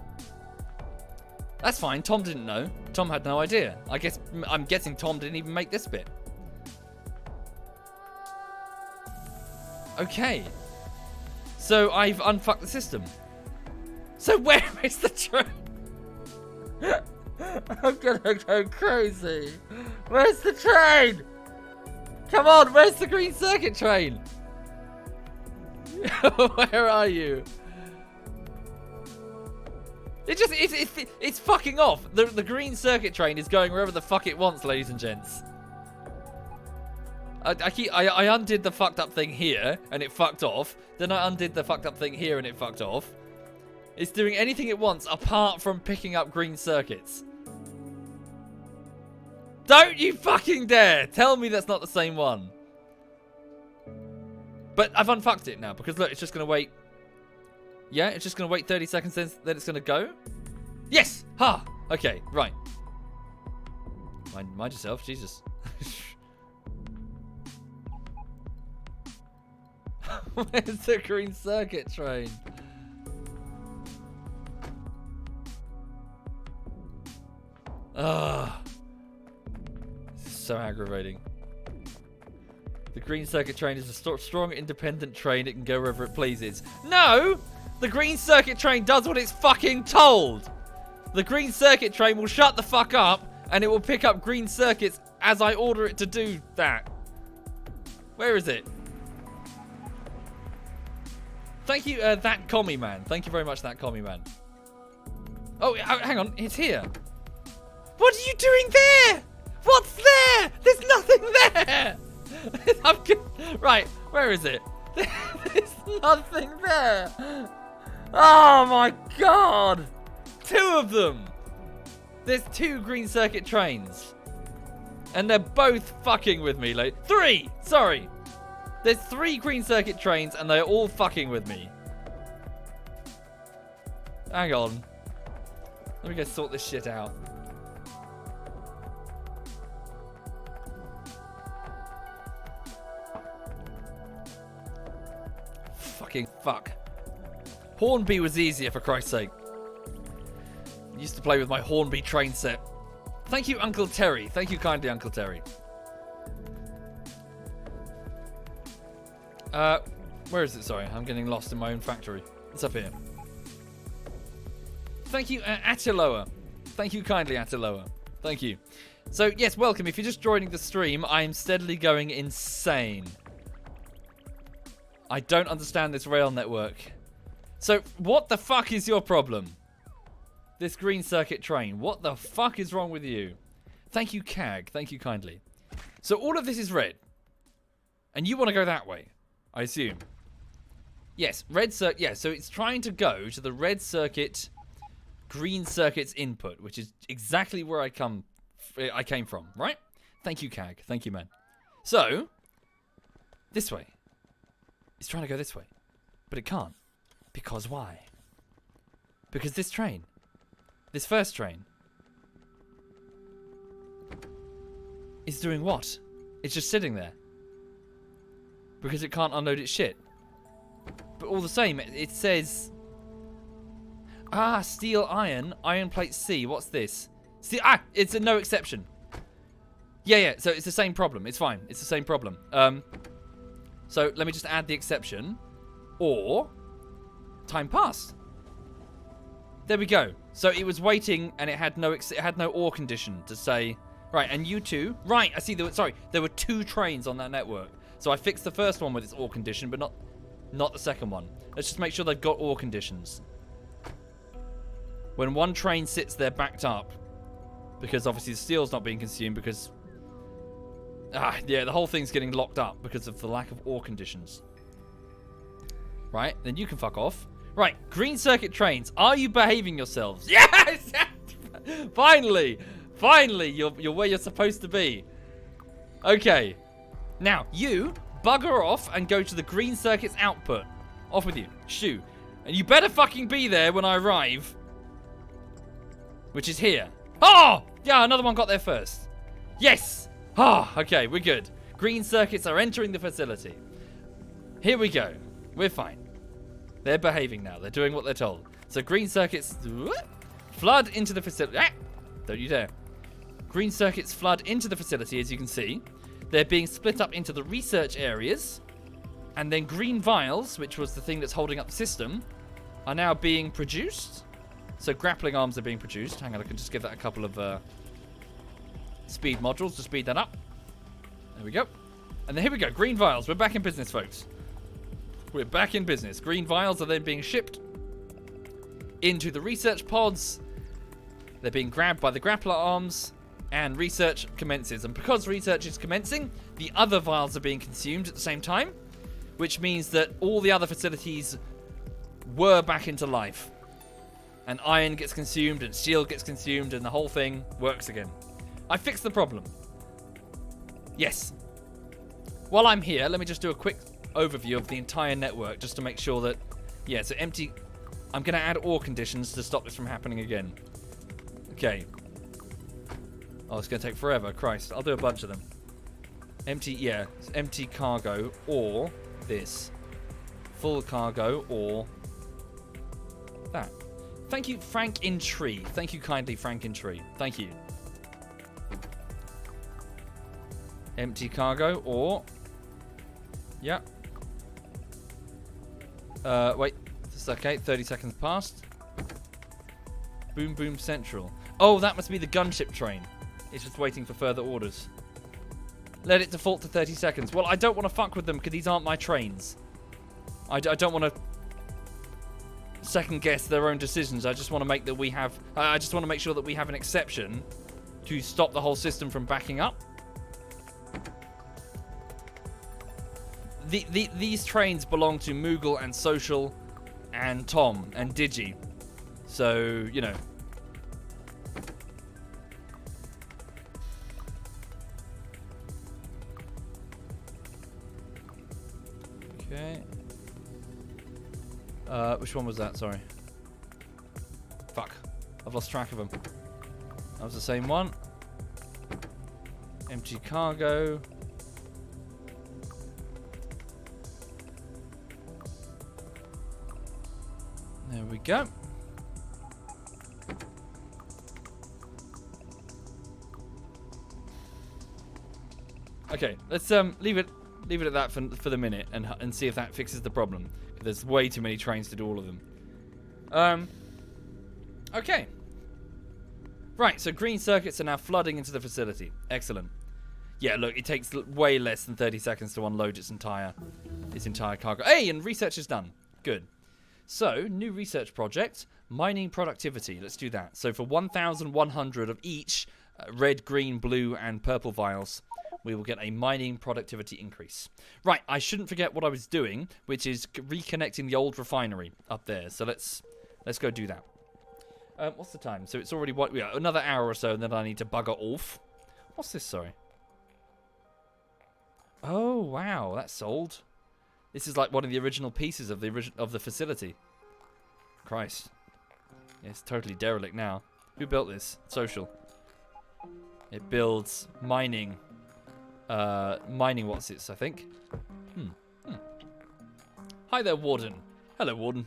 That's fine. Tom didn't know. Tom had no idea. I'm guessing Tom didn't even make this bit. Okay. So I've unfucked the system. So where is the train? I'm gonna go crazy. Where's the train? Come on, where's the green circuit train? Where are you? It's fucking off. The green circuit train is going wherever the fuck it wants, ladies and gents. I undid the fucked up thing here and it fucked off. Then I undid the fucked up thing here and it fucked off. It's doing anything it wants apart from picking up green circuits. Don't you fucking dare tell me that's not the same one. But I've unfucked it now because look, it's just going to wait. Yeah, it's just going to wait 30 seconds, then it's going to go. Yes! Ha! Okay, right. Mind yourself, Jesus. Where's the green circuit train? Ah, this is so aggravating. The green circuit train is a strong, independent train. It can go wherever it pleases. No! The green circuit train does what it's fucking told. The green circuit train will shut the fuck up and it will pick up green circuits as I order it to do that. Where is it? Thank you, that commie man. Thank you very much, that commie man. Oh, hang on. It's here. What are you doing there? What's there? There's nothing there. Right, where is it? There's nothing there. Oh my god. 2 of them. There's 2 green circuit trains. And they're both fucking with me. Like 3. Sorry. There's 3 green circuit trains and they're all fucking with me. Hang on. Let me go sort this shit out. Fucking fuck. Hornby was easier, for Christ's sake. Used to play with my Hornby train set. Thank you, Uncle Terry. Thank you kindly, Uncle Terry. Where is it? Sorry, I'm getting lost in my own factory. It's up here. Thank you, Atiloa. Thank you kindly, Atiloa. Thank you. So, yes, welcome. If you're just joining the stream, I am steadily going insane. I don't understand this rail network. So, what the fuck is your problem? This green circuit train. What the fuck is wrong with you? Thank you, CAG. Thank you kindly. So, all of this is red. And you want to go that way, I assume. Yes, red circuit. Yeah, so it's trying to go to the red circuit, green circuit's input, which is exactly where I came from, right? Thank you, CAG. Thank you, man. So, this way. It's trying to go this way. But it can't. Because why? Because this train, this first train, is doing what? It's just sitting there. Because it can't unload its shit. But all the same, it says... Ah, steel iron, iron plate C. What's this? See, it's a no exception. Yeah, so it's the same problem. It's fine. It's the same problem. So let me just add the exception. Or time passed. There we go. So it was waiting and it had no or condition to say, right, and you two, right, I see there were 2 trains on that network. So I fixed the first one with its or condition, but not the second one. Let's just make sure they've got or conditions. When one train sits there backed up, because obviously the steel's not being consumed because... yeah, the whole thing's getting locked up because of the lack of ore conditions. Right, then you can fuck off. Right, green circuit trains, are you behaving yourselves? Yes! Finally! Finally, you're where you're supposed to be. Okay. Now, you bugger off and go to the green circuit's output. Off with you. Shoo. And you better fucking be there when I arrive. Which is here. Oh! Yeah, another one got there first. Yes! Ah, okay, we're good. Green circuits are entering the facility. Here we go. We're fine. They're behaving now. They're doing what they're told. So green circuits flood into the facility. Ah! Don't you dare. Green circuits flood into the facility, as you can see. They're being split up into the research areas. And then green vials, which was the thing that's holding up the system, are now being produced. So grappling arms are being produced. Hang on, I can just give that a couple of speed modules to speed that up. There we go. And then here we go, green vials. We're back in business, folks. We're back in business. Green vials are then being shipped into the research pods. They're being grabbed by the grappler arms, and research commences. And because research is commencing, the other vials are being consumed at the same time, which means that all the other facilities were back into life. And iron gets consumed, and steel gets consumed, and the whole thing works again. I fixed the problem. Yes. While I'm here, let me just do a quick overview of the entire network, just to make sure that, yeah, so empty. I'm going to add ore conditions to stop this from happening again. Okay. Oh, it's going to take forever. Christ, I'll do a bunch of them. Empty, yeah, empty cargo, or this. Full cargo, or that. Thank you, Frank in Tree. Thank you kindly, Frank in Tree. Thank you. Empty cargo, or... Yeah. Wait. It's okay. 30 seconds passed. Boom Boom Central. Oh, that must be the gunship train. It's just waiting for further orders. Let it default to 30 seconds. Well, I don't want to fuck with them because these aren't my trains. I don't want to second guess their own decisions. I just want to make that we have. I just want to make sure that we have an exception to stop the whole system from backing up. These trains belong to Moogle and Social and Tom and Digi. So, you know. Okay. Which one was that? Sorry. Fuck. I've lost track of them. That was the same one. Empty cargo. There we go. Okay, let's leave it at that for the minute and see if that fixes the problem. There's way too many trains to do all of them. Okay. Right, so green circuits are now flooding into the facility. Excellent. Yeah, look, it takes way less than 30 seconds to unload its entire cargo. Hey, and research is done. Good. So, new research project, mining productivity. Let's do that. So for 1,100 of each red, green, blue, and purple vials, we will get a mining productivity increase. Right, I shouldn't forget what I was doing, which is reconnecting the old refinery up there. So let's go do that. What's the time? So it's already another hour or so, and then I need to bugger off. What's this? Sorry. Oh wow, that's sold. This is like one of the original pieces of the facility. Christ. Yeah, it's totally derelict now. Who built this? Social. It builds mining. Mining what's it, I think. Hi there, Warden. Hello, Warden.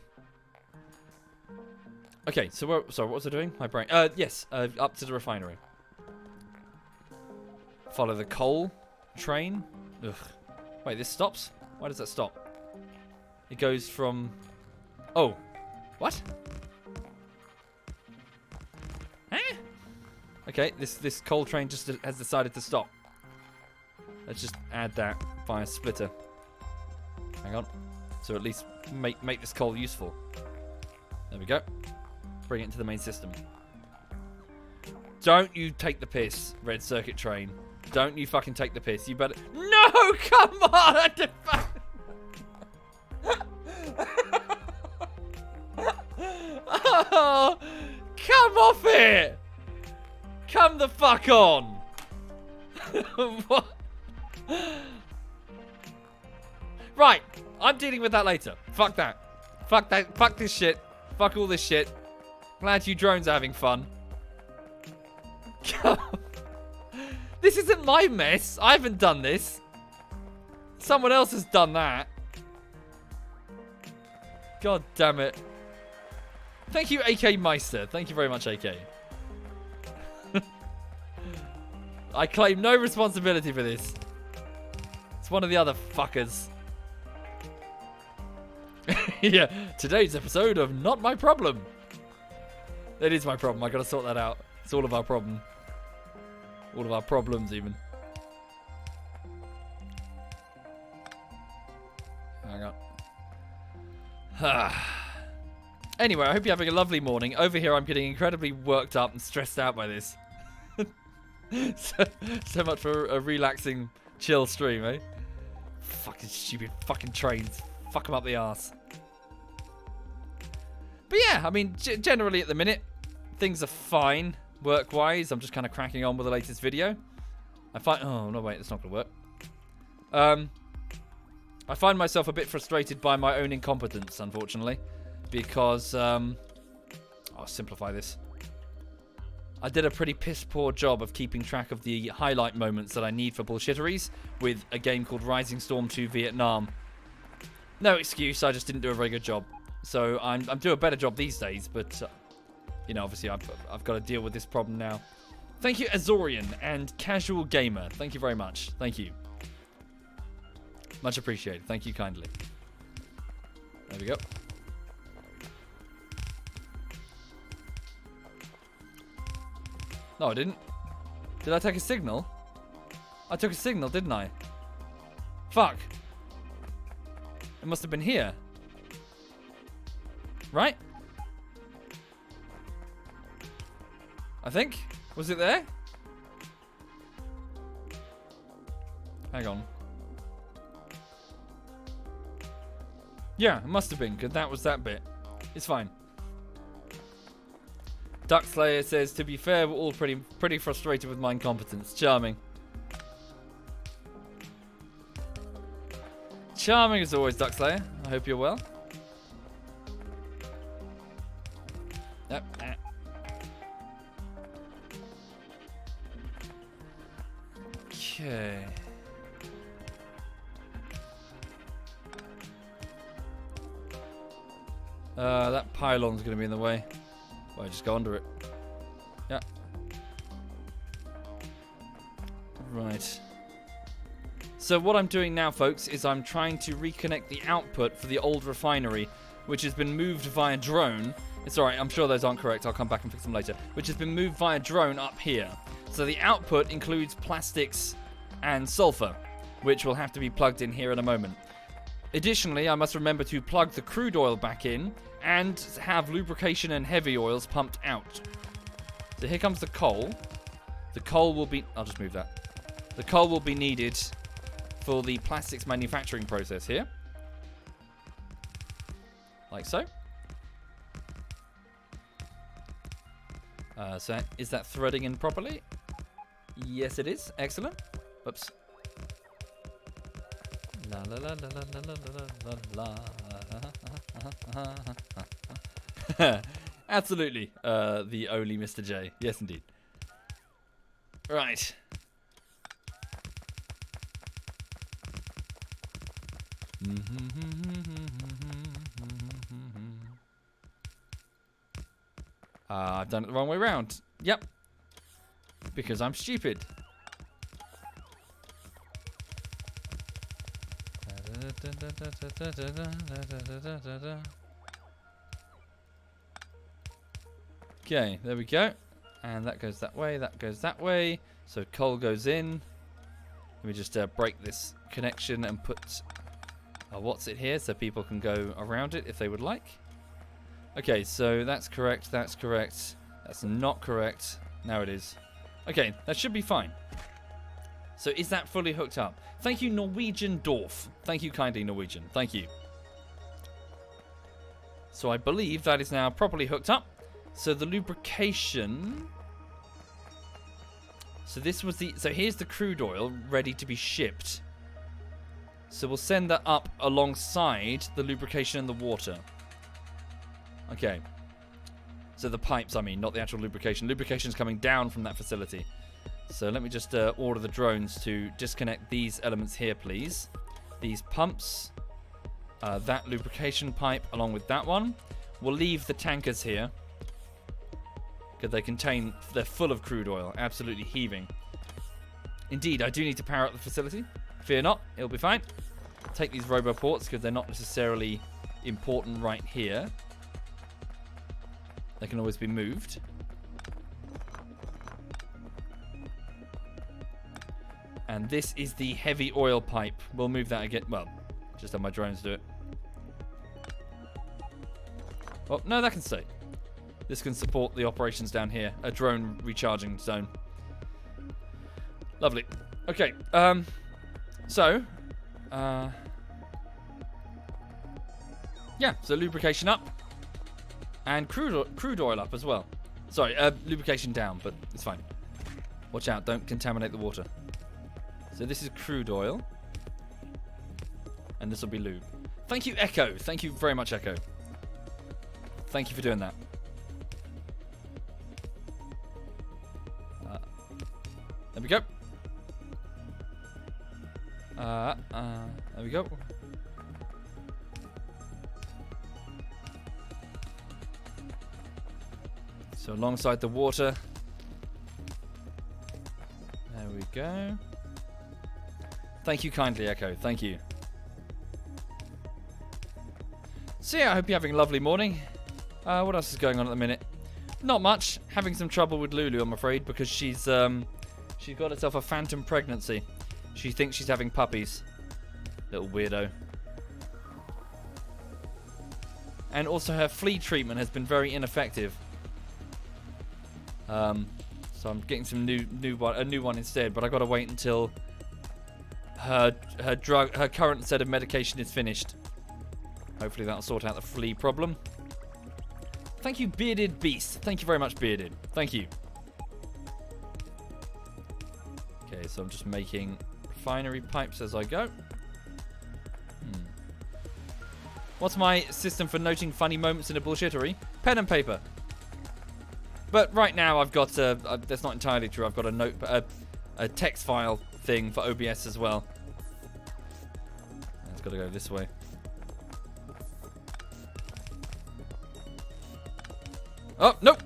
Okay, so sorry, what was I doing? My brain. Yes, up to the refinery. Follow the coal train. Ugh. Wait, this stops? Why does that stop? It goes from... Oh. What? Huh? Okay, this coal train just has decided to stop. Let's just add that via splitter. Hang on. So at least make this coal useful. There we go. Bring it into the main system. Don't you take the piss, red circuit train. Don't you fucking take the piss. You better... No! Come on! Oh, come off it! Come the fuck on! What? Right, I'm dealing with that later. Fuck that. Fuck that. Fuck this shit. Fuck all this shit. Glad you drones are having fun. This isn't my mess. I haven't done this. Someone else has done that. God damn it. Thank you, AK Meister. Thank you very much, AK. I claim no responsibility for this. It's one of the other fuckers. Yeah, today's episode of Not My Problem. It is my problem. I gotta sort that out. It's all of our problem. All of our problems, even. Hang on. Anyway, I hope you're having a lovely morning. Over here, I'm getting incredibly worked up and stressed out by this. so much for a relaxing, chill stream, eh? Fucking stupid fucking trains. Fuck them up the arse. But yeah, I mean, generally at the minute, things are fine work-wise. I'm just kind of cracking on with the latest video. Oh, no, wait, that's not going to work. I find myself a bit frustrated by my own incompetence, unfortunately. Because, I'll simplify this. I did a pretty piss-poor job of keeping track of the highlight moments that I need for bullshitteries with a game called Rising Storm 2 Vietnam. No excuse, I just didn't do a very good job. So I'm doing a better job these days, but, you know, obviously I've got to deal with this problem now. Thank you, Azorian and Casual Gamer. Thank you very much. Thank you. Much appreciated. Thank you kindly. There we go. No, I didn't. Did I take a signal? I took a signal, didn't I? Fuck. It must have been here. Right? I think. Was it there? Hang on. Yeah, it must have been, because that was that bit. It's fine. Duck Slayer says, to be fair, we're all pretty frustrated with my incompetence. Charming. Charming as always, Duck Slayer. I hope you're well. Yep. Okay. That pylon's going to be in the way. Well, just go under it. Yeah. Right. So what I'm doing now, folks, is I'm trying to reconnect the output for the old refinery, which has been moved via drone. It's alright, I'm sure those aren't correct. I'll come back and fix them later. Which has been moved via drone up here. So the output includes plastics and sulfur, which will have to be plugged in here in a moment. Additionally, I must remember to plug the crude oil back in and have lubrication and heavy oils pumped out. So here comes the coal. The coal will be... I'll just move that. The coal will be needed for the plastics manufacturing process here. Like so. So is that threading in properly? Yes, it is. Excellent. Oops. La la la la la la la la la. Absolutely. The only Mr. J. Yes, indeed. Right. I've done it the wrong way round. Yep. Because I'm stupid. Okay, there we go. And that goes that way, that goes that way. So coal goes in. Let me just break this connection and put a what's it here so people can go around it if they would like. Okay, so that's correct, that's correct. That's not correct. Now it is. Okay, that should be fine. So is that fully hooked up? Thank you, Norwegian Dorf. Thank you kindly, Norwegian. Thank you. So I believe that is now properly hooked up. So the lubrication... So this was the... So here's the crude oil ready to be shipped. So we'll send that up alongside the lubrication and the water. Okay. So the pipes, I mean, not the actual lubrication. Lubrication's coming down from that facility. So let me just order the drones to disconnect these elements here, please. These pumps. That lubrication pipe along with that one. We'll leave the tankers here. Because they're full of crude oil. Absolutely heaving. Indeed, I do need to power up the facility. Fear not, it'll be fine. Take these roboports because they're not necessarily important right here. They can always be moved. And this is the heavy oil pipe. We'll move that again. Well, just have my drones do it. Oh, no, that can stay. This can support the operations down here. A drone recharging zone. Lovely. Okay. Yeah, so lubrication up. And crude oil up as well. Sorry, lubrication down, but it's fine. Watch out, don't contaminate the water. So this is crude oil. And this will be lube. Thank you, Echo. Thank you very much, Echo. Thank you for doing that. There we go. There we go. So alongside the water. There we go. Thank you kindly, Echo. Thank you. So yeah, I hope you're having a lovely morning. What else is going on at the minute? Not much. Having some trouble with Lulu, I'm afraid, because she's got herself a phantom pregnancy. She thinks she's having puppies. Little weirdo. And also her flea treatment has been very ineffective. So I'm getting some a new one instead, but I got to wait until her current set of medication is finished. Hopefully that'll sort out the flea problem. Thank you, Bearded Beast. Thank you very much, Bearded. Thank you. Okay, so I'm just making refinery pipes as I go. What's my system for noting funny moments in a bullshittery? Pen and paper. But right now I've got that's not entirely true. I've got a text file thing for OBS as well. It's got to go this way. Oh, no!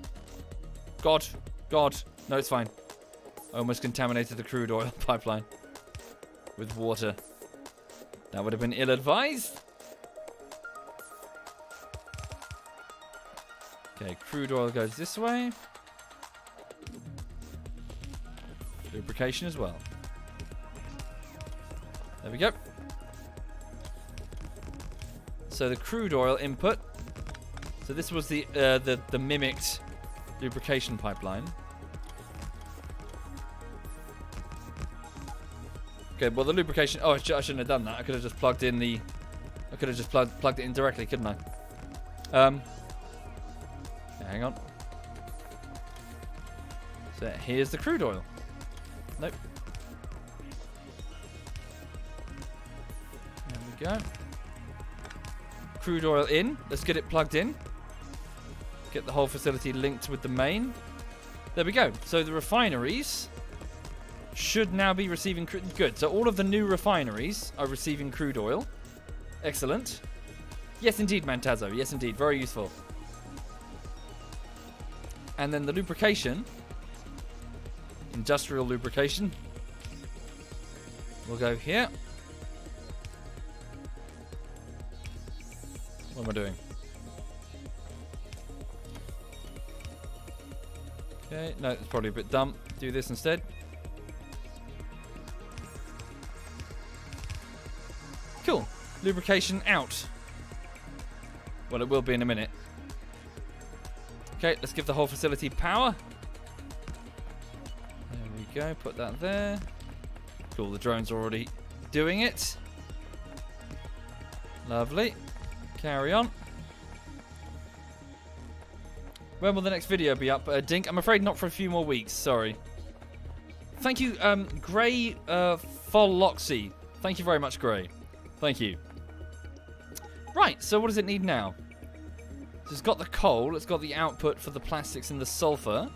God. No, it's fine. I almost contaminated the crude oil pipeline with water. That would have been ill-advised. Okay, crude oil goes this way. Lubrication as well. There we go. So the crude oil input. So this was the mimicked lubrication pipeline. Okay, well the lubrication. Oh, I shouldn't have done that. I could have just plugged in the. I could have just plugged it in directly, couldn't I? Hang on. So here's the crude oil. Nope. There we go. Crude oil in. Let's get it plugged in. Get the whole facility linked with the main. There we go. So the refineries should now be receiving crude. Good. So all of the new refineries are receiving crude oil. Excellent. Yes, indeed, Mantazo. Yes, indeed. Very useful. And then the lubrication, industrial lubrication, will go here. What am I doing? Okay, no, it's probably a bit dumb. Do this instead. Cool. Lubrication out. Well, it will be in a minute. Okay, let's give the whole facility power. There we go, put that there. Cool, the drone's already doing it. Lovely. Carry on. When will the next video be up, Dink? I'm afraid not for a few more weeks, sorry. Thank you, Grey Folloxy. Thank you very much, Grey. Thank you. Right, so what does it need now? So it's got the coal, it's got the output for the plastics and the sulfur.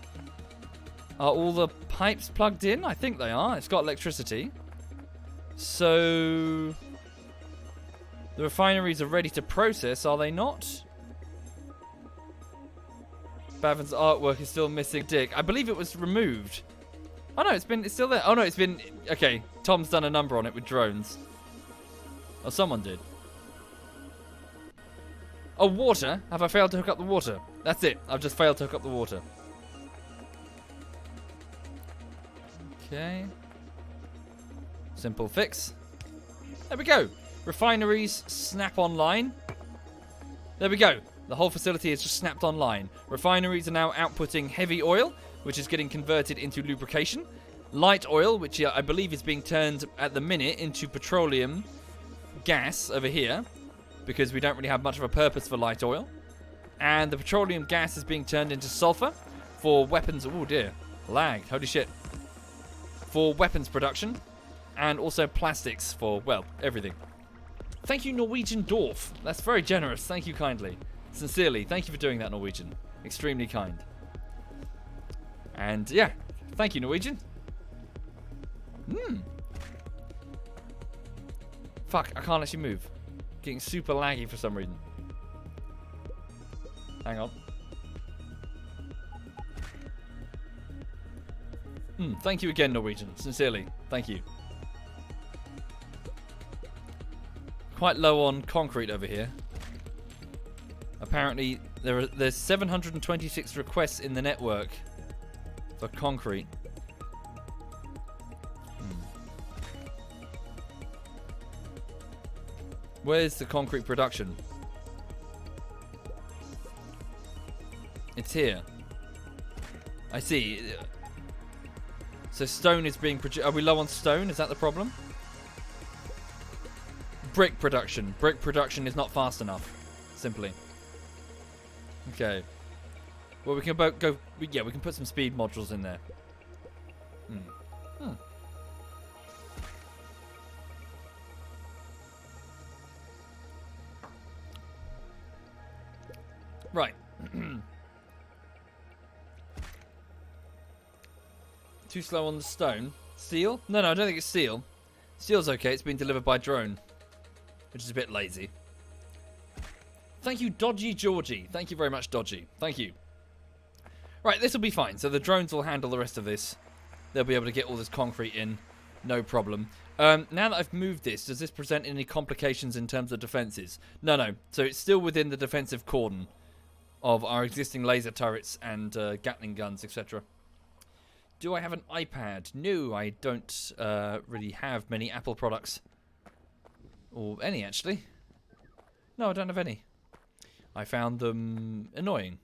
Are all the pipes plugged in? I think they are. It's got electricity. So the refineries are ready to process, are they not? Bavin's artwork is still missing dick. I believe it was removed. Oh no, it's still there. Oh no, it's been okay. Tom's done a number on it with drones. Or someone did. Oh, water? Have I failed to hook up the water? That's it. I've just failed to hook up the water. Okay. Simple fix. There we go. Refineries snap online. There we go. The whole facility is just snapped online. Refineries are now outputting heavy oil, which is getting converted into lubrication. Light oil, which I believe is being turned at the minute into petroleum gas over here, because we don't really have much of a purpose for light oil. And the petroleum gas is being turned into sulfur for weapons. Oh dear, lagged. Holy shit. For weapons production, and also plastics for, well, everything. Thank you, Norwegian Dwarf. That's very generous. Thank you kindly. Sincerely, thank you for doing that, Norwegian. Extremely kind. And yeah, thank you, Norwegian. Fuck, I can't actually move. Getting super laggy for some reason. Hang on. Thank you again, Norwegian. Sincerely, thank you. Quite low on concrete over here. Apparently, there's 726 requests in the network for concrete. Where's the concrete production? It's here. I see. So stone is being produced. Are we low on stone? Is that the problem? Brick production. Brick production is not fast enough. Simply. Okay. Well, we can go. Yeah, we can put some speed modules in there. Right. Too slow on the stone. Steel? No, I don't think it's steel. Steel's okay. It's been delivered by drone, which is a bit lazy. Thank you, Dodgy Georgie. Thank you very much, Dodgy. Thank you. Right, this will be fine. So the drones will handle the rest of this. They'll be able to get all this concrete in. No problem. Now that I've moved this, does this present any complications in terms of defenses? No. So it's still within the defensive cordon of our existing laser turrets and Gatling guns, etc. Do I have an iPad? No, I don't really have many Apple products. Or any, actually. No, I don't have any. I found them annoying.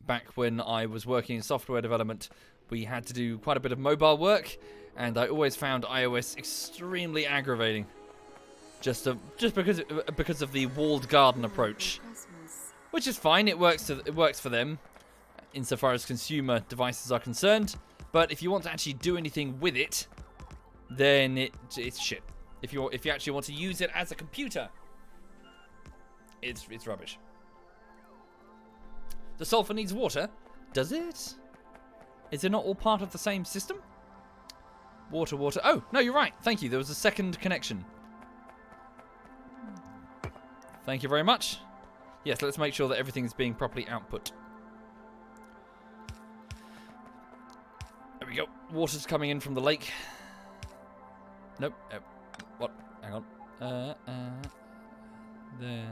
Back when I was working in software development, we had to do quite a bit of mobile work, and I always found iOS extremely aggravating. Just because of the walled garden approach. Which is fine, it works for them, insofar as consumer devices are concerned. But if you want to actually do anything with it, then it's shit. If you actually want to use it as a computer, it's rubbish. The sulfur needs water, does it? Is it not all part of the same system? Water. Oh no, you're right. Thank you. There was a second connection. Thank you very much. Yes, let's make sure that everything is being properly output. There we go. Water's coming in from the lake. Nope. What? Hang on. There.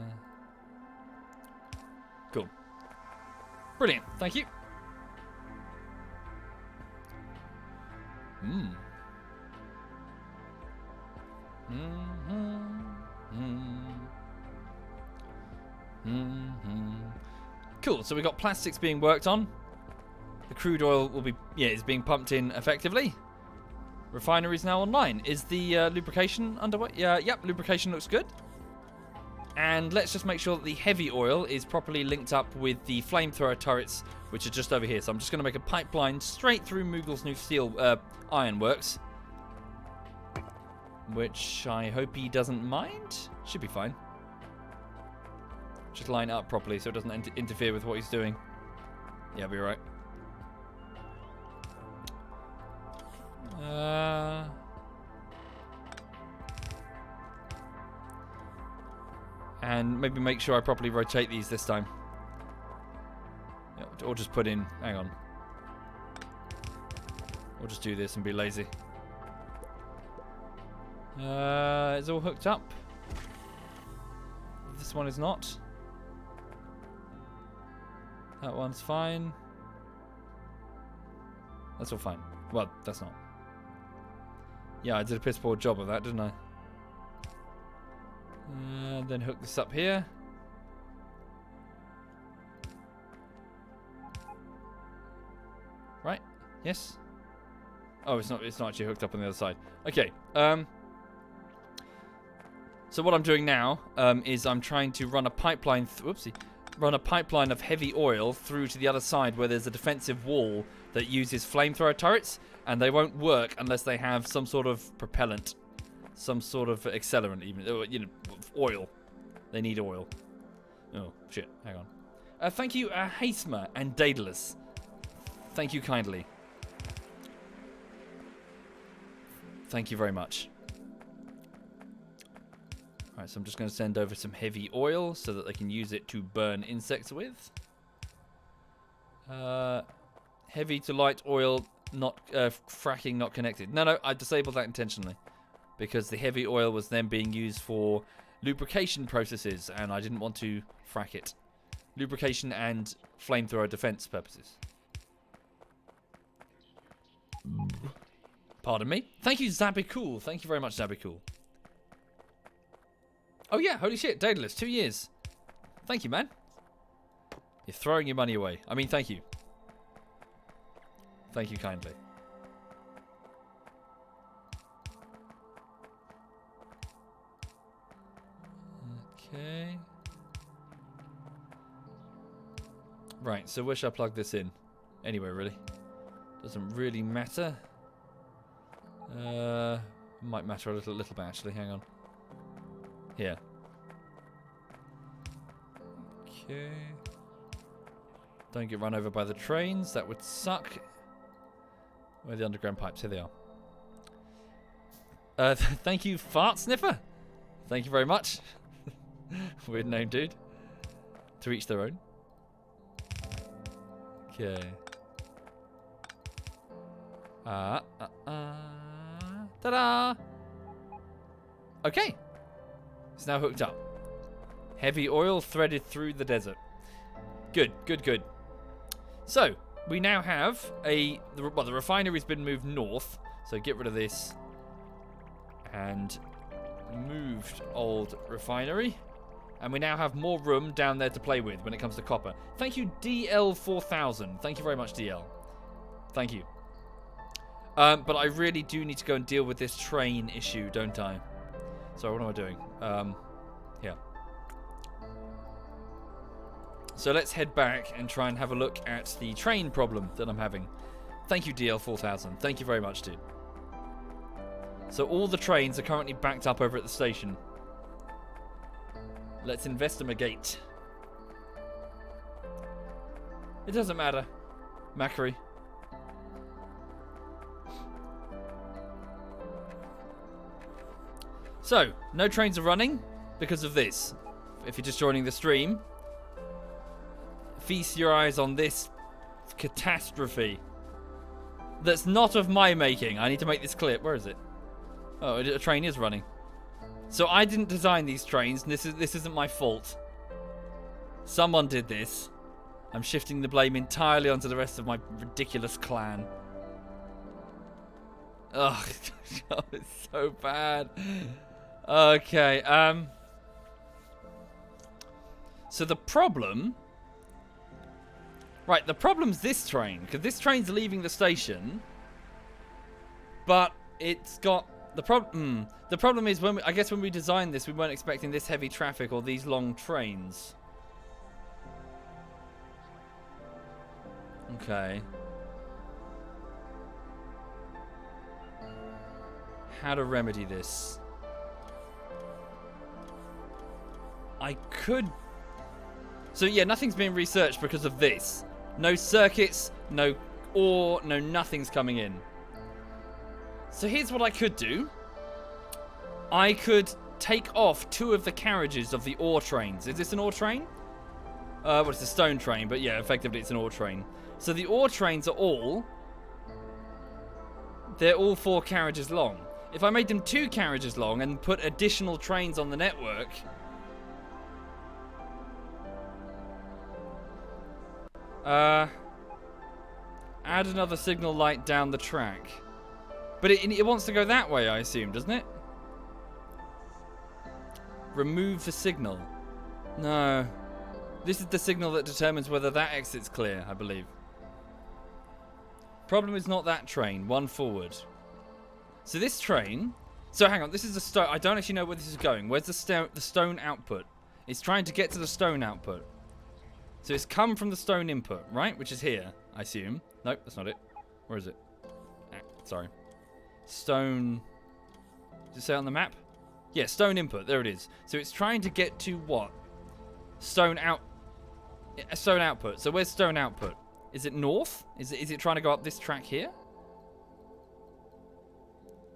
Cool. Brilliant. Thank you. Cool, so we've got plastics being worked on. The crude oil will be, is being pumped in effectively. Refinery's now online. Is the lubrication underway? Yep, lubrication looks good. And let's just make sure that the heavy oil is properly linked up with the flamethrower turrets, which are just over here. So I'm just going to make a pipeline straight through Moogle's new steel ironworks, which I hope he doesn't mind. Should be fine. Just line it up properly so it doesn't interfere with what he's doing. Yeah, be right. And maybe make sure I properly rotate these this time. Yeah, or just put in... Hang on. Or just do this and be lazy. It's all hooked up. This one is not. That one's fine. That's all fine. Well, that's not. Yeah, I did a piss poor job of that, didn't I? And then hook this up here. Right? Yes? Oh, it's not actually hooked up on the other side. Okay. So what I'm doing now is I'm trying to run a pipeline. Run a pipeline of heavy oil through to the other side where there's a defensive wall that uses flamethrower turrets, and they won't work unless they have some sort of propellant, some sort of accelerant, even oil. They need oil. Oh shit! Hang on. Thank you, Hasma and Daedalus. Thank you kindly. Thank you very much. Alright, so I'm just going to send over some heavy oil so that they can use it to burn insects with. Heavy to light oil, not fracking, not connected. No, I disabled that intentionally. Because the heavy oil was then being used for lubrication processes, and I didn't want to frack it. Lubrication and flamethrower defense purposes. Pardon me. Thank you, Zabikul. Thank you very much, Zabikul. Oh yeah, holy shit, Daedalus, 2 years. Thank you, man. You're throwing your money away. I mean, thank you. Thank you kindly. Okay. Right, so where should I plug this in? Anywhere, really. Doesn't really matter. Might matter a little bit, actually. Hang on. Here. Okay. Don't get run over by the trains. That would suck. Where are the underground pipes? Here they are. Thank you, Fart Sniffer. Thank you very much. Weird name, dude. To each their own. Okay. Ta-da! Okay. It's now hooked up. Heavy oil threaded through the desert. Good, good, good. So, we now have the refinery's been moved north. So get rid of this. And moved old refinery. And we now have more room down there to play with when it comes to copper. Thank you, DL4000. Thank you very much, DL. Thank you. But I really do need to go and deal with this train issue, don't I? So what am I doing? Yeah. So let's head back and try and have a look at the train problem that I'm having. Thank you, DL4000. Thank you very much, dude. So all the trains are currently backed up over at the station. Let's investigate. It doesn't matter. Macquarie. So, no trains are running because of this. If you're just joining the stream, feast your eyes on this catastrophe. That's not of my making. I need to make this clip. Where is it? Oh, a train is running. So I didn't design these trains, and this isn't my fault. Someone did this. I'm shifting the blame entirely onto the rest of my ridiculous clan. Ugh, it's so bad. Okay, so the problem... Right, the problem's this train, because this train's leaving the station, but it's got... The problem is, I guess when we designed this, we weren't expecting this heavy traffic or these long trains. Okay. How to remedy this? I could... So yeah, nothing's being researched because of this. No circuits, no ore, no nothing's coming in. So here's what I could do. I could take off 2 of the carriages of the ore trains. Is this an ore train? Well, it's a stone train, but yeah, effectively it's an ore train. So the ore trains are all... They're all 4 carriages long. If I made them 2 carriages long and put additional trains on the network, Add another signal light down the track. But it wants to go that way, I assume, doesn't it? Remove the signal. No. This is the signal that determines whether that exit's clear, I believe. Problem is not that train. One forward. So this train... So hang on, this is a stone... I don't actually know where this is going. Where's the stone output? It's trying to get to the stone output. So it's come from the stone input, right? Which is here, I assume. Nope, that's not it. Where is it? Ah, sorry. Stone... Does it say on the map? Yeah, stone input. There it is. So it's trying to get to what? Stone output. So where's stone output? Is it north? Is it trying to go up this track here?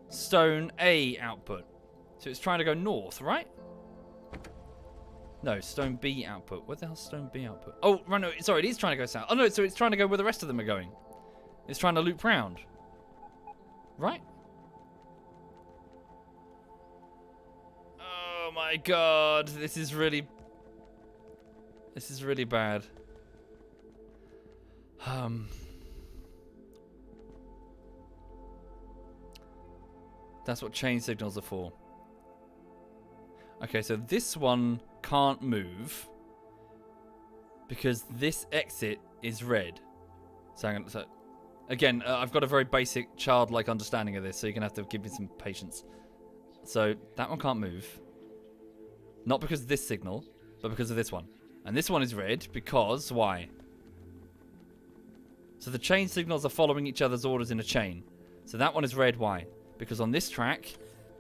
Stone A output. So it's trying to go north, right? No, stone B output. Where the hell's stone B output? Oh, right, no, sorry, it is trying to go south. Oh, no, so it's trying to go where the rest of them are going. It's trying to loop round. Right? Oh my god, this is really bad. That's what chain signals are for. Okay, so this one can't move because this exit is red. So, again, I've got a very basic childlike understanding of this, so you're going to have to give me some patience. So that one can't move. Not because of this signal, but because of this one. And this one is red because, why? So the chain signals are following each other's orders in a chain. So that one is red, why? Because on this track,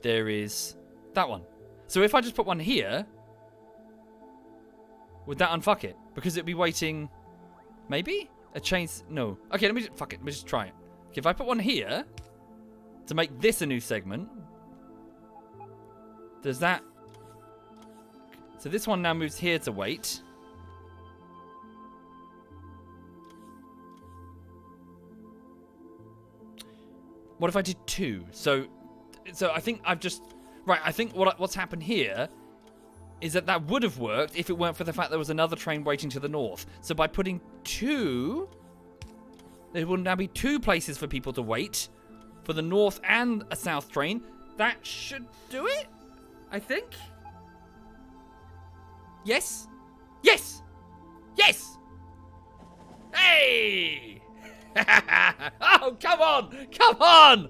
there is that one. So if I just put one here, would that unfuck it? Because it'd be waiting, maybe? A chain, no. Okay, let me just try it. Okay, if I put one here, to make this a new segment, does that... So this one now moves here to wait. What if I did two? So I think I've just... Right, I think what's happened here is that would have worked if it weren't for the fact there was another train waiting to the north. So by putting two... There will now be two places for people to wait. For the north and a south train. That should do it, I think. Yes? Yes! Yes! Hey! Oh, come on! Come on!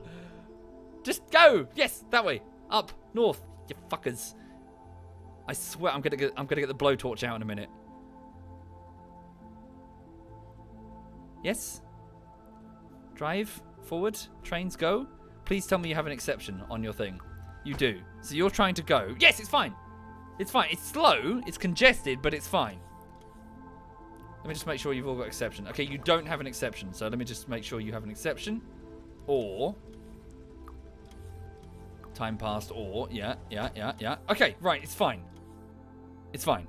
Just go! Yes, that way. Up, north, you fuckers. I swear I'm gonna get the blowtorch out in a minute. Yes? Drive, forward, trains go. Please tell me you have an exception on your thing. You do. So you're trying to go. Yes, it's fine. It's fine. It's slow, it's congested, but it's fine. Let me just make sure you've all got exception. Okay, you don't have an exception, so let me just make sure you have an exception. Or... Time passed, or... Yeah. Okay, right, it's fine. It's fine.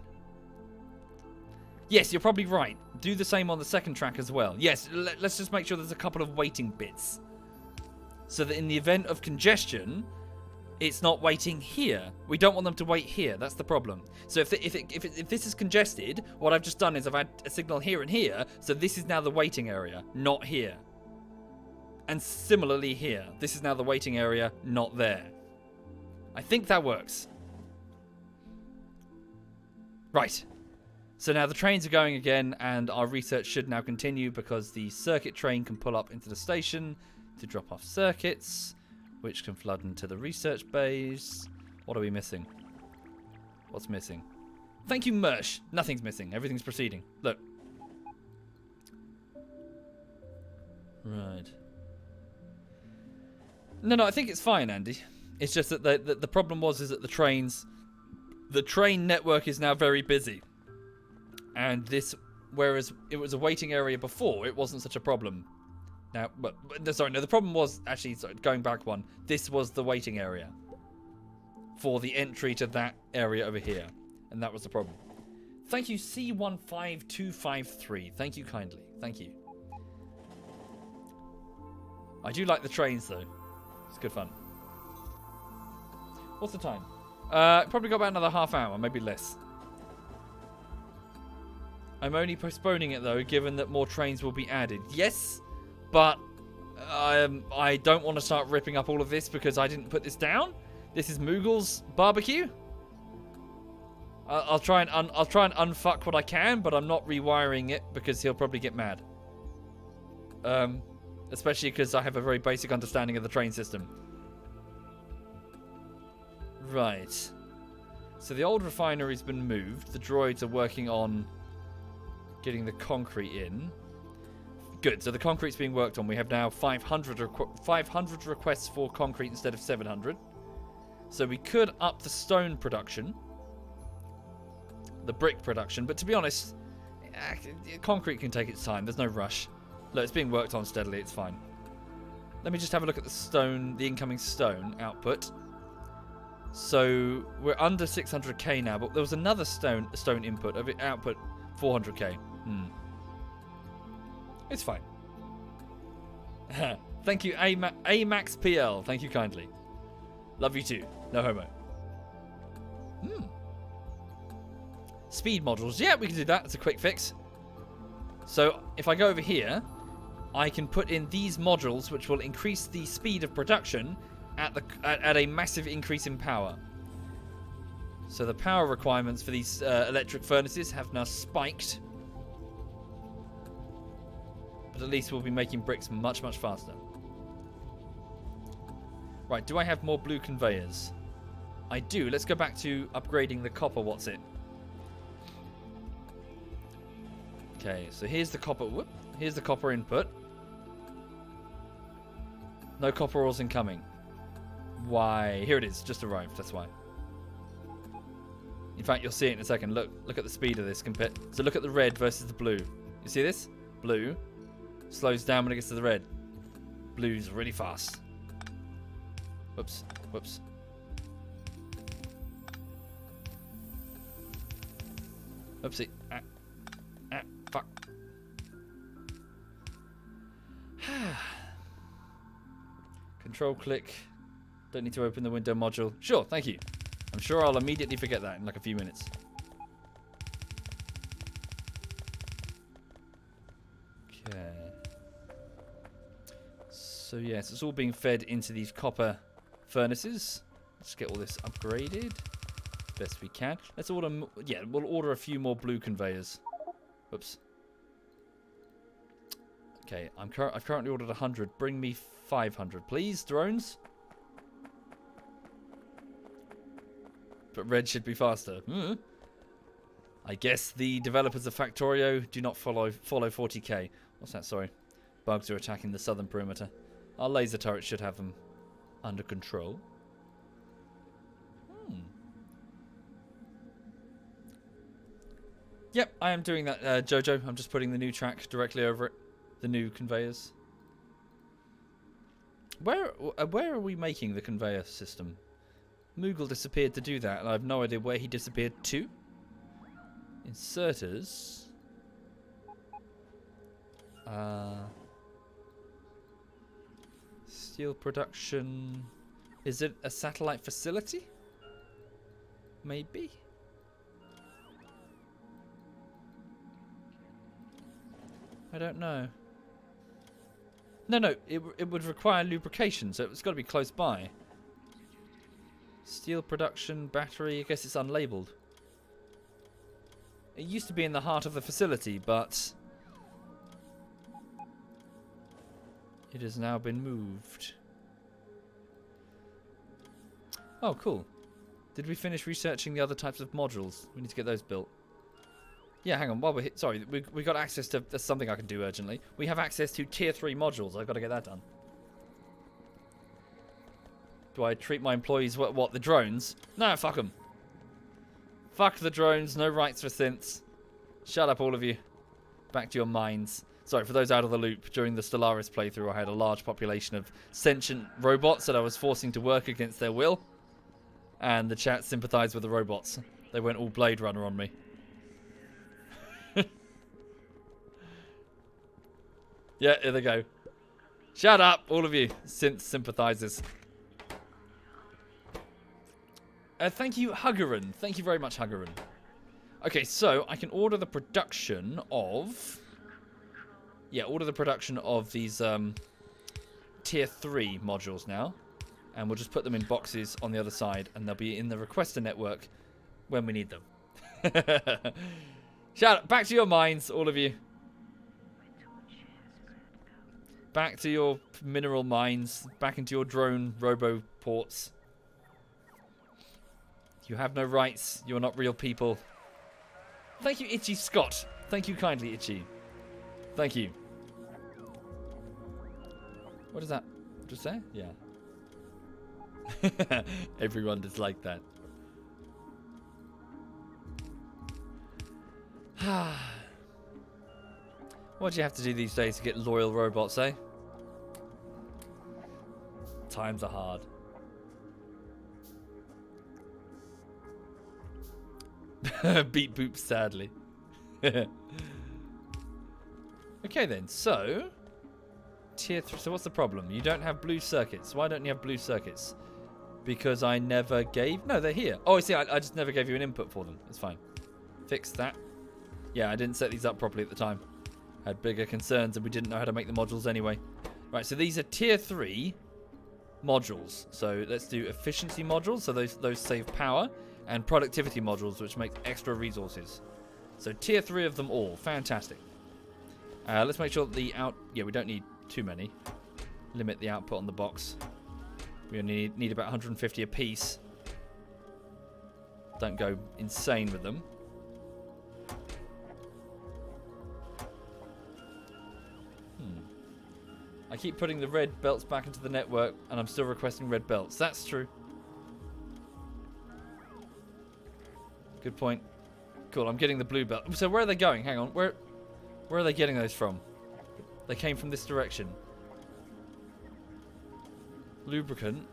Yes, you're probably right. Do the same on the second track as well. Yes, let's just make sure there's a couple of waiting bits. So that in the event of congestion... It's not waiting here. We don't want them to wait here. That's the problem. So if this is congested, what I've just done is I've had a signal here and here. So this is now the waiting area, not here. And similarly here. This is now the waiting area, not there. I think that works. Right. So now the trains are going again, and our research should now continue because the circuit train can pull up into the station to drop off circuits, which can flood into the research bays. What are we missing? What's missing? Thank you, Mersh. Nothing's missing. Everything's proceeding. Look. Right. No, I think it's fine, Andy. It's just that the problem is that the train network is now very busy. And this, whereas it was a waiting area before, it wasn't such a problem. Now, the problem was actually, going back one, this was the waiting area for the entry to that area over here. And that was the problem. Thank you, C15253. Thank you kindly. Thank you. I do like the trains, though. It's good fun. What's the time? Probably got about another half hour, maybe less. I'm only postponing it though, given that more trains will be added. Yes, but I don't want to start ripping up all of this because I didn't put this down. This is Moogle's barbecue. I'll try and unfuck what I can, but I'm not rewiring it because he'll probably get mad. Especially because I have a very basic understanding of the train system. Right. So the old refinery's been moved. The droids are working on getting the concrete in. Good. So the concrete's being worked on. We have now 500 requests for concrete instead of 700. So we could up the stone production, the brick production. But to be honest, concrete can take its time. There's no rush. Look, it's being worked on steadily. It's fine. Let me just have a look at the stone, the incoming stone output. So we're under 600k now, but there was another stone input of it output 400k. It's fine. Thank you, AmaxPL. Thank you kindly. Love you too. No homo. Speed modules. Yeah, we can do that. It's a quick fix. So if I go over here, I can put in these modules, which will increase the speed of production at a massive increase in power. So the power requirements for these electric furnaces have now spiked. But at least we'll be making bricks much, much faster. Right, do I have more blue conveyors? I do. Let's go back to upgrading the copper. What's it? Okay, so here's the copper. Whoop, here's the copper input. No copper ores incoming. Why? Here it is. Just arrived. That's why. In fact, you'll see it in a second. Look at the speed of this. So look at the red versus the blue. You see this? Blue slows down when it gets to the red. Blue's really fast. Whoops. Whoops. Oopsie. Fuck. Control click. Don't need to open the window module. Sure, thank you. I'm sure I'll immediately forget that in like a few minutes. Okay. So yes, it's all being fed into these copper furnaces. Let's get all this upgraded best we can. Let's order. Yeah, we'll order a few more blue conveyors. Whoops. Okay, I've currently ordered 100. Bring me 500, please, drones. But red should be faster. I guess the developers of Factorio do not follow 40k. What's that? Sorry. Bugs are attacking the southern perimeter. Our laser turret should have them under control. Yep, I am doing that, Jojo. I'm just putting the new track directly over it. The new conveyors. Where are we making the conveyor system? Moogle disappeared to do that, and I have no idea where he disappeared to. Inserters. Steel production. Is it a satellite facility? Maybe. I don't know. No, it would require lubrication, so it's got to be close by. Steel production, battery, I guess it's unlabeled. It used to be in the heart of the facility, but it has now been moved. Oh, cool. Did we finish researching the other types of modules? We need to get those built. Yeah, hang on. While we're sorry, we got access to something I can do urgently. We have access to tier 3 modules. I've got to get that done. Do I treat my employees what the drones? No, fuck them. Fuck the drones. No rights for synths. Shut up, all of you. Back to your minds. Sorry, for those out of the loop, during the Stellaris playthrough, I had a large population of sentient robots that I was forcing to work against their will. And the chat sympathized with the robots. They went all Blade Runner on me. Yeah, here they go. Shut up, all of you synth sympathizers. Thank you, Huggerin. Thank you very much, Huggerin. Okay, so I can order the production of... Yeah, order the production of these tier 3 modules now. And we'll just put them in boxes on the other side, and they'll be in the requester network when we need them. Shout out, back to your mines, all of you. Back to your mineral mines. Back into your drone robo ports. You have no rights. You're not real people. Thank you, Itchy Scott. Thank you kindly, Itchy. Thank you. What does that just say? Yeah. Everyone is like that. What do you have to do these days to get loyal robots, eh? Times are hard. Beat boop sadly. Okay then, so tier 3. So what's the problem? You don't have blue circuits. Why don't you have blue circuits? Because I never gave... No, they're here. Oh, I see. I just never gave you an input for them. It's fine. Fix that. Yeah, I didn't set these up properly at the time. Had bigger concerns and we didn't know how to make the modules anyway. Right, so these are tier 3 modules. So let's do efficiency modules. So those save power. And productivity modules, which make extra resources. So tier 3 of them all. Fantastic. Let's make sure that the out... Yeah, we don't need too many. Limit the output on the box. We only need about 150 a piece. Don't go insane with them. I keep putting the red belts back into the network, and I'm still requesting red belts. That's true. Good point. Cool, I'm getting the blue belt. So where are they going? Hang on. Where are they getting those from? They came from this direction. Lubricant?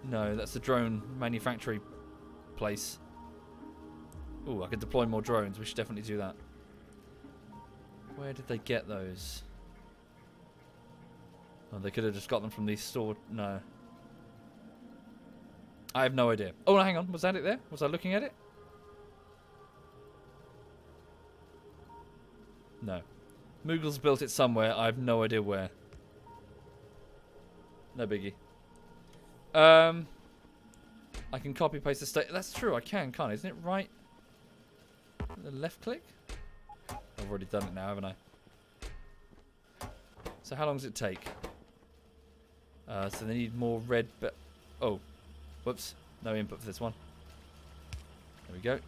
No, that's the drone manufacturing place. Ooh, I could deploy more drones. We should definitely do that. Where did they get those? Oh, they could have just got them from these store... No. I have no idea. Oh, no, hang on. Was that it there? Was I looking at it? No. Moogle's built it somewhere. I have no idea where. No biggie. I can copy paste the state. That's true. I can, can't I? Isn't it right? The left click? I've already done it now, haven't I? So how long does it take? So they need more red. Oh, whoops! No input for this one. There we go.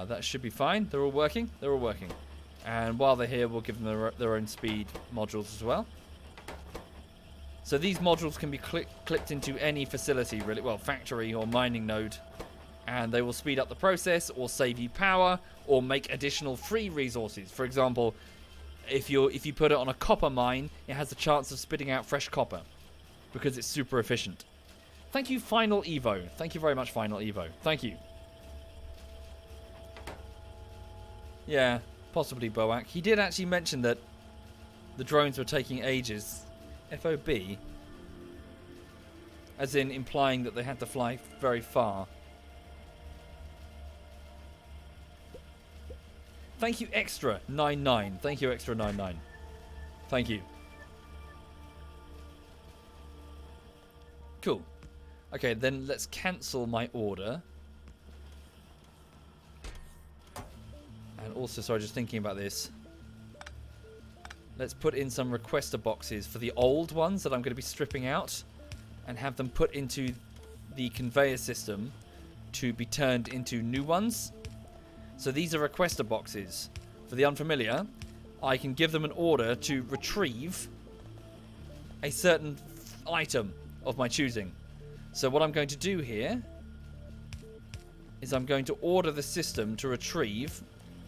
That should be fine. They're all working. They're all working. And while they're here, we'll give them their own speed modules as well. So these modules can be clicked into any facility, really. Well, factory or mining node. And they will speed up the process or save you power or make additional free resources. For example, if you put it on a copper mine, it has a chance of spitting out fresh copper because it's super efficient. Thank you, Final Evo. Thank you very much, Final Evo. Thank you. Yeah, possibly Boak. He did actually mention that the drones were taking ages. FOB? As in implying that they had to fly very far. Thank you, Extra 99. Thank you, Extra 99. Thank you. Cool. Okay, then let's cancel my order. And also, sorry, just thinking about this. Let's put in some requester boxes for the old ones that I'm going to be stripping out and have them put into the conveyor system to be turned into new ones. So these are requester boxes. For the unfamiliar, I can give them an order to retrieve a certain item of my choosing. So what I'm going to do here is I'm going to order the system to retrieve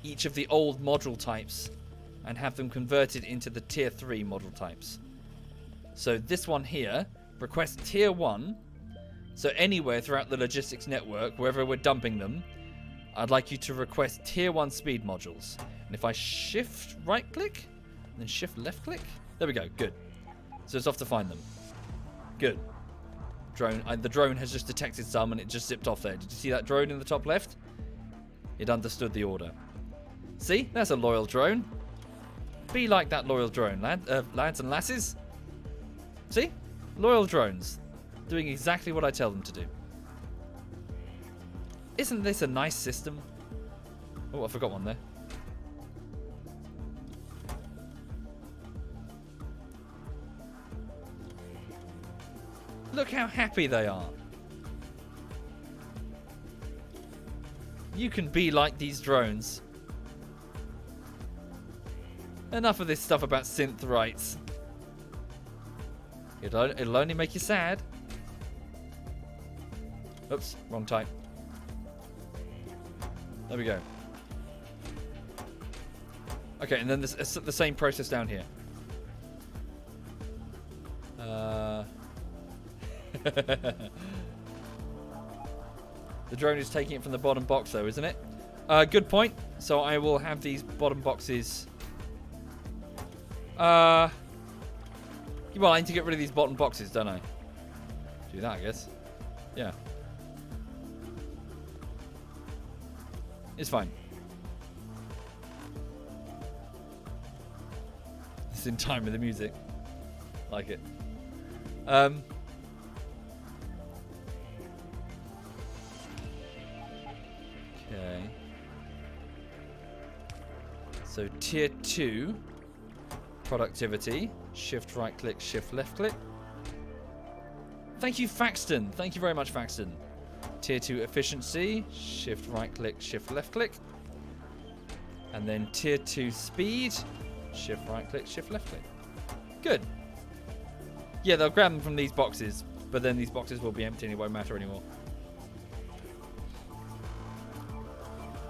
each of the old module types and have them converted into the tier 3 module types. So this one here requests tier 1. So anywhere throughout the logistics network, wherever we're dumping them, I'd like you to request tier 1 speed modules. And if I shift right click, then shift left click, there we go, good. So it's off to find them. Good. drone. The drone has just detected some and it just zipped off there. Did you see that drone in the top left? It understood the order. See? That's a loyal drone. Be like that loyal drone, lads and lasses. See? Loyal drones. Doing exactly what I tell them to do. Isn't this a nice system? Oh, I forgot one there. Look how happy they are. You can be like these drones. Enough of this stuff about synth rights. It'll only make you sad. Oops, wrong type. There we go. Okay, and then this, the same process down here. The drone is taking it from the bottom box though, isn't it? Good point. So I will have these bottom boxes. Well, I need to get rid of these bottom boxes, don't I? Do that, I guess. Yeah. It's fine. It's in time with the music. Like it. Okay. So tier 2 productivity. Shift right click, shift left click. Thank you, Faxton. Thank you very much, Faxton. Tier 2 efficiency. Shift right click, shift left click. And then tier 2 speed. Shift right click, shift left click. Good. Yeah, they'll grab them from these boxes, but then these boxes will be empty and it won't matter anymore.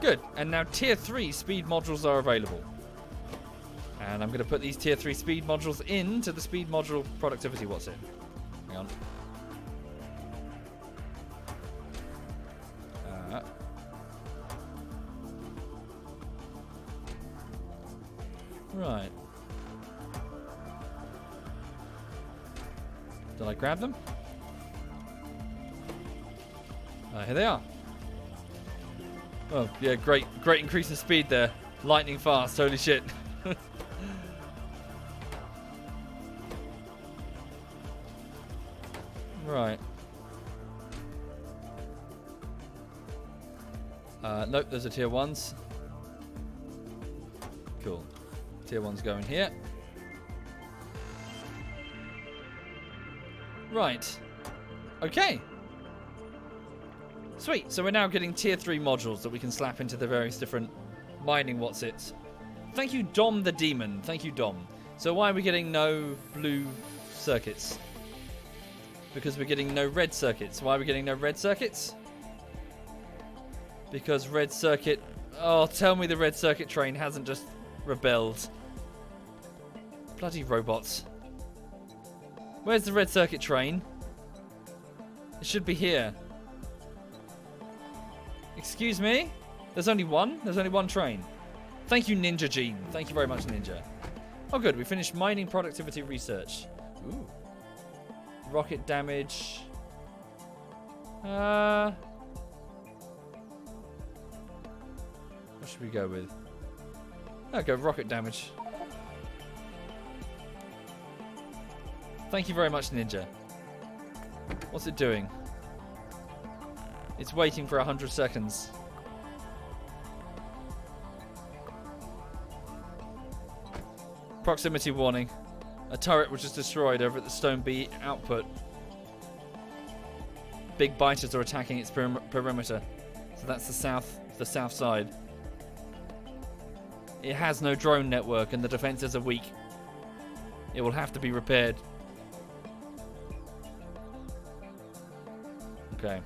Good. And now tier 3 speed modules are available. And I'm going to put these tier 3 speed modules into the speed module productivity. What's it? Hang on. Right. Did I grab them? Here they are. Oh, yeah, great increase in speed there. Lightning fast, holy shit. Right. Nope, those are tier 1s. Cool. Tier 1's going here. Right. Okay. Sweet. So we're now getting tier 3 modules that we can slap into the various different mining what's-its. Thank you, Dom the Demon. Thank you, Dom. So why are we getting no blue circuits? Because we're getting no red circuits. Why are we getting no red circuits? Because red circuit... Oh, tell me the red circuit train hasn't just rebelled. Bloody robots. Where's the red circuit train? It should be here. Excuse me? There's only one? There's only one train. Thank you, Ninja Gene. Thank you very much, Ninja. Oh, good. We finished mining productivity research. Ooh. Rocket damage. What should we go with? I'll go rocket damage. Thank you very much, Ninja. What's it doing? It's waiting for 100 seconds. Proximity warning. A turret was just destroyed over at the Stone B output. Big biters are attacking its perimeter. So that's the south side. It has no drone network and the defenses are weak. It will have to be repaired. Okay.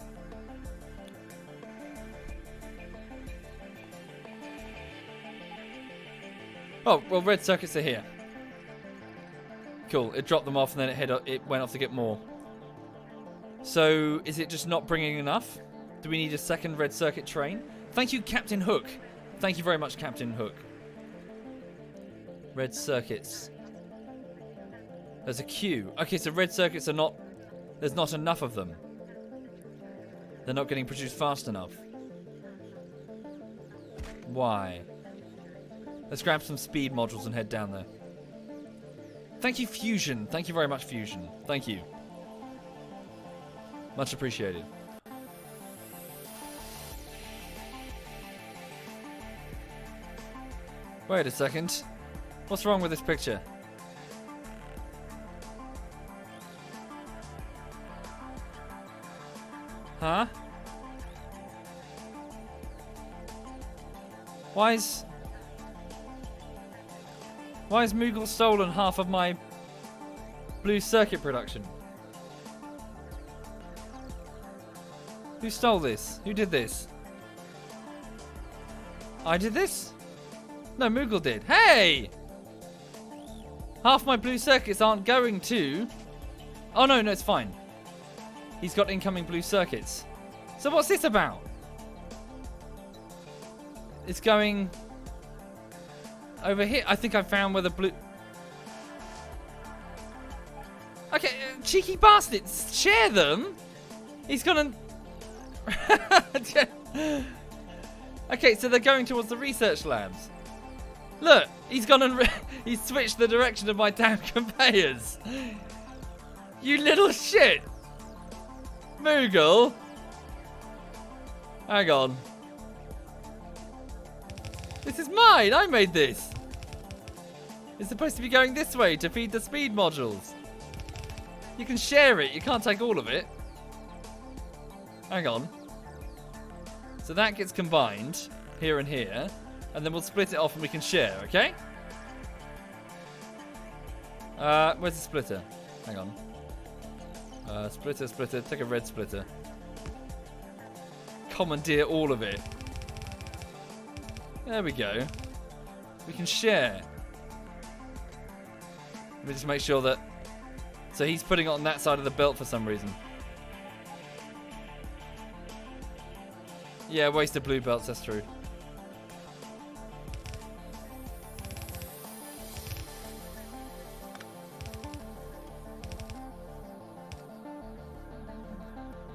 Oh, well, red circuits are here. Cool. It dropped them off and then it went off to get more. So, is it just not bringing enough? Do we need a second red circuit train? Thank you, Captain Hook. Thank you very much, Captain Hook. Red circuits. There's a queue. Okay, so red circuits are not There's not enough of them. They're not getting produced fast enough. Why? Let's grab some speed modules and head down there. Thank you, Fusion. Thank you very much, Fusion. Thank you. Much appreciated. Wait a second. What's wrong with this picture? Huh? Why is Moogle stolen half of my blue circuit production? Who stole this? Who did this? I did this? No, Moogle did. Hey! Half my blue circuits aren't going to... Oh, no, it's fine. He's got incoming blue circuits. So what's this about? It's going... over here. I think I found where the blue... Okay, cheeky bastards. Share them? He's gonna... Okay, so they're going towards the research labs. Look, he's gone and he's switched the direction of my damn conveyors. You little shit. Moogle. Hang on. This is mine. I made this. It's supposed to be going this way to feed the speed modules. You can share it. You can't take all of it. Hang on. So that gets combined here and here. And then we'll split it off and we can share, okay? Where's the splitter? Hang on. Splitter. Take a red splitter. Commandeer all of it. There we go. We can share. Let me just make sure that... So he's putting it on that side of the belt for some reason. Yeah, wasted blue belts, that's true.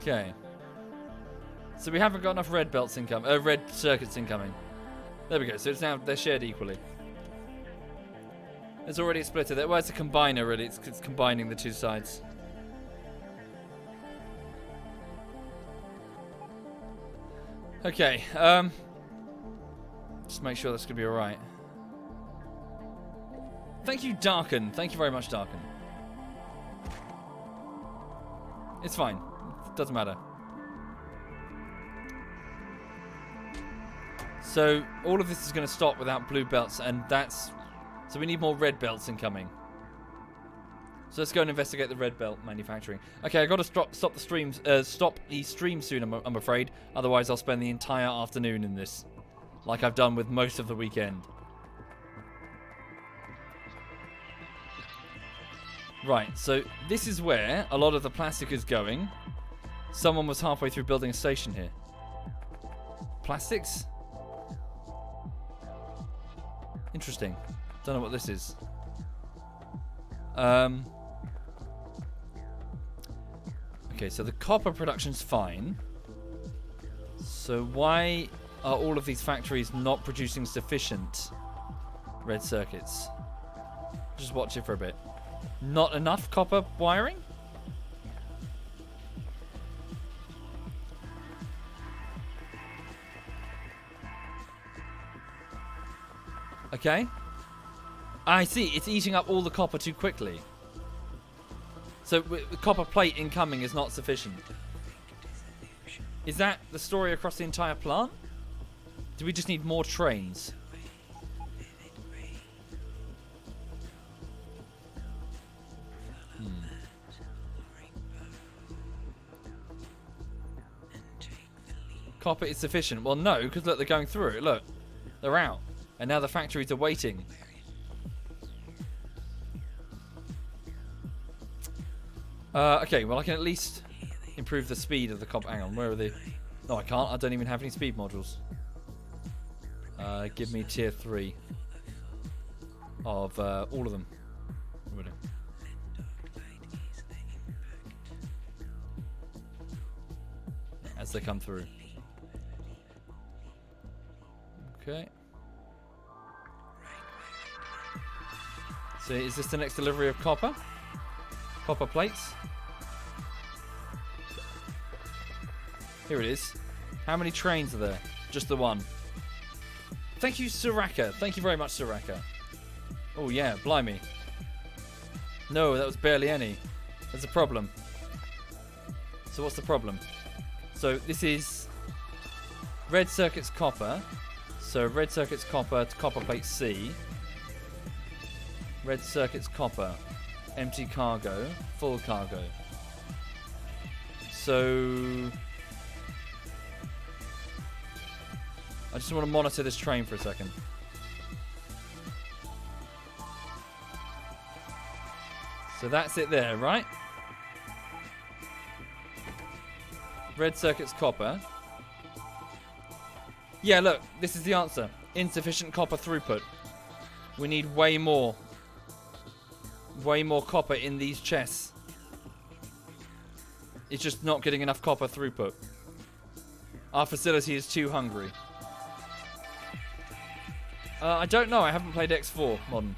Okay. So we haven't got enough red belts incoming, red circuits incoming. There we go. So it's now they're shared equally. There's already a splitter there. Well, it's a combiner really. It's combining the two sides. Okay. Just make sure that's gonna be all right. Thank you, Darken. Thank you very much, Darken. It's fine. Doesn't matter. So all of this is going to stop without blue belts, and that's... So we need more red belts incoming. So let's go and investigate the red belt manufacturing. Okay, I got to stop the streams. Stop the stream soon, I'm afraid. Otherwise, I'll spend the entire afternoon in this, like I've done with most of the weekend. Right. So this is where a lot of the plastic is going. Someone was halfway through building a station here. Plastics? Interesting. Don't know what this is. Okay, so the copper production's fine. So why are all of these factories not producing sufficient red circuits? Just watch it for a bit. Not enough copper wiring? Okay. I see. It's eating up all the copper too quickly. So the copper plate incoming is not sufficient. Is that the story across the entire plant? Do we just need more trains? Copper is sufficient. Well, no, because look, they're going through it. Look, they're out. And now the factories are waiting. Okay, well, I can at least improve the speed of the copper. Hang on, where are they? No, I can't. I don't even have any speed modules. Give me tier 3 of all of them. they come through. Okay. So is this the next delivery of copper? Copper plates? Here it is. How many trains are there? Just the one. Thank you, Soraka. Thank you very much, Soraka. Oh, yeah. Blimey. No, that was barely any. There's a problem. So what's the problem? So this is red circuits copper. So red circuits copper to copper plate C. Red circuits copper. Empty cargo. Full cargo. So I just want to monitor this train for a second. So that's it there, right? Red circuits copper. Yeah, look, this is the answer. Insufficient copper throughput. We need way more copper in these chests. It's just not getting enough copper throughput. Our facility is too hungry. I don't know. I haven't played X4 Modern.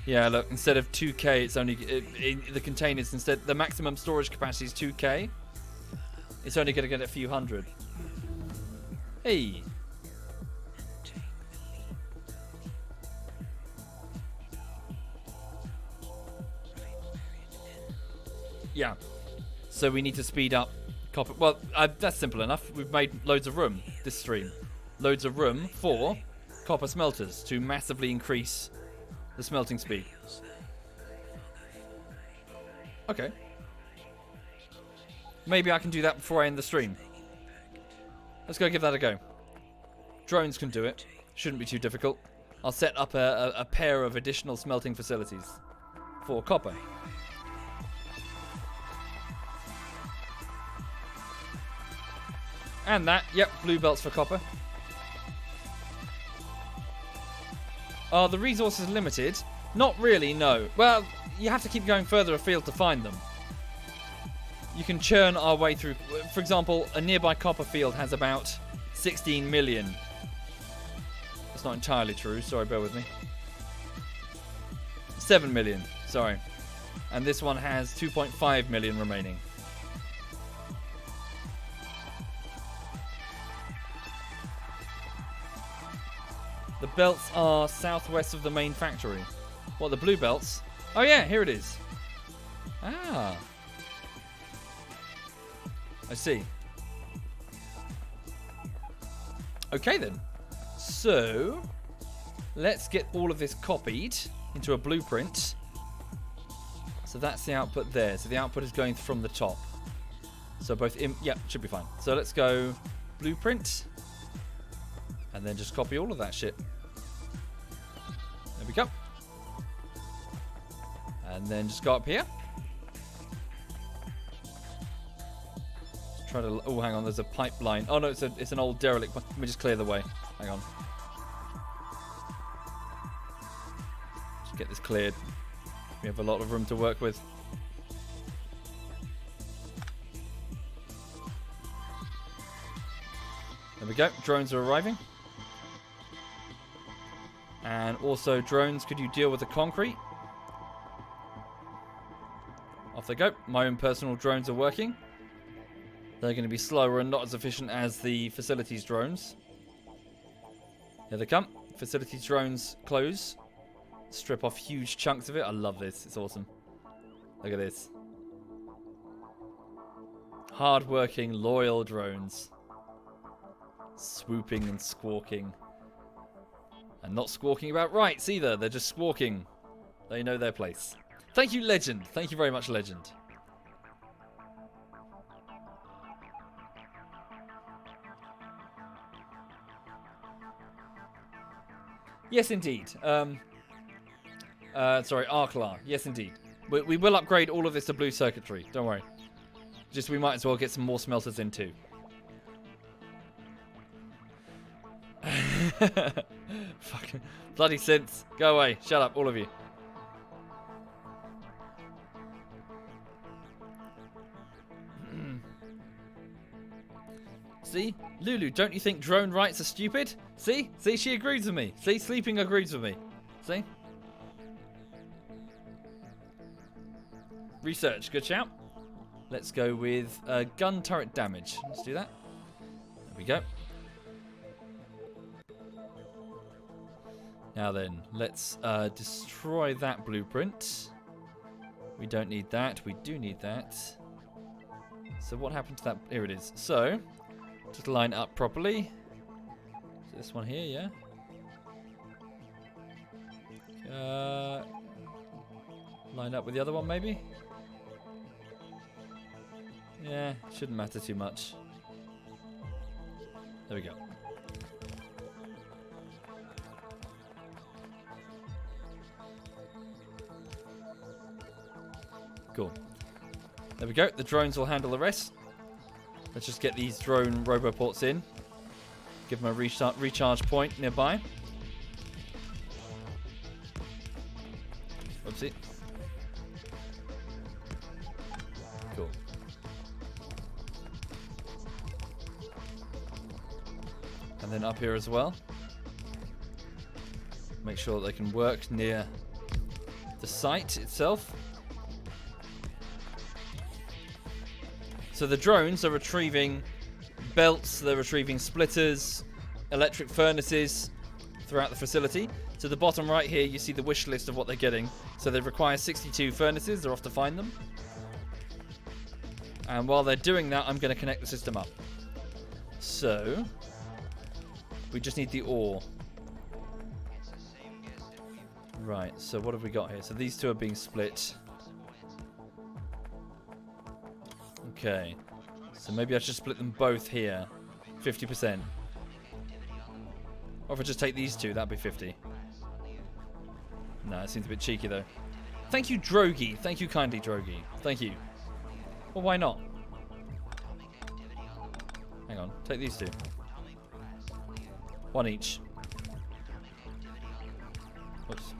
Yeah, look. Instead of 2K, it's only the containers. Instead, the maximum storage capacity is 2K. It's only going to get a few hundred. Hey. Yeah. So we need to speed up copper. Well, that's simple enough. We've made loads of room this stream. Loads of room for copper smelters to massively increase the smelting speed. Okay. Maybe I can do that before I end the stream. Let's go give that a go. Drones can do it. Shouldn't be too difficult. I'll set up a pair of additional smelting facilities for copper. And that, yep, blue belts for copper. Are the resources limited? Not really, no. Well, you have to keep going further afield to find them. You can churn our way through. For example, a nearby copper field has about 16 million. That's not entirely true. Sorry, bear with me. 7 million, sorry. And this one has 2.5 million remaining. The belts are southwest of the main factory. What, the blue belts? Oh yeah, here it is. Ah. I see. Okay then. So, let's get all of this copied into a blueprint. So that's the output there. So the output is going from the top. So both yeah, should be fine. So let's go blueprint. And then just copy all of that shit. There we go. And then just go up here. Just try to... Oh, hang on. There's a pipeline. Oh, no. It's an old derelict. Let me just clear the way. Hang on. Just get this cleared. We have a lot of room to work with. There we go. Drones are arriving. And also, drones, could you deal with the concrete? Off they go. My own personal drones are working. They're going to be slower and not as efficient as the facilities drones. Here they come. Facilities drones close. Strip off huge chunks of it. I love this. It's awesome. Look at this. Hard-working, loyal drones. Swooping and squawking. And not squawking about rights either. They're just squawking. They know their place. Thank you, Legend. Thank you very much, Legend. Yes, indeed. Sorry, Arklar. Yes, indeed. We will upgrade all of this to blue circuitry. Don't worry. Just we might as well get some more smelters in too. Fucking bloody synths. Go away. Shut up, all of you. See? Lulu, don't you think drone rights are stupid? See? See, she agrees with me. See, Sleeping agrees with me. See? Research, good shout. Let's go with gun turret damage. Let's do that. There we go. Now then, let's destroy that blueprint. We don't need that. We do need that. So what happened to that? Here it is. So, just line it up properly. So this one here, yeah? Line up with the other one, maybe? Yeah, shouldn't matter too much. There we go. Cool. There we go. The drones will handle the rest. Let's just get these drone roboports in. Give them a recharge point nearby. Oopsie. Cool. And then up here as well. Make sure that they can work near the site itself. So the drones are retrieving belts, they're retrieving splitters, electric furnaces throughout the facility. To the bottom right here, you see the wish list of what they're getting. So they require 62 furnaces, they're off to find them. And while they're doing that, I'm going to connect the system up. So, we just need the ore. Right, so what have we got here? So these two are being split. Okay, so maybe I should split them both here. 50%. Or if I just take these two, that'd be 50. No, it seems a bit cheeky though. Thank you, Drogi. Thank you kindly, Drogi. Thank you. Well, why not? Hang on, take these two. One each. Oops.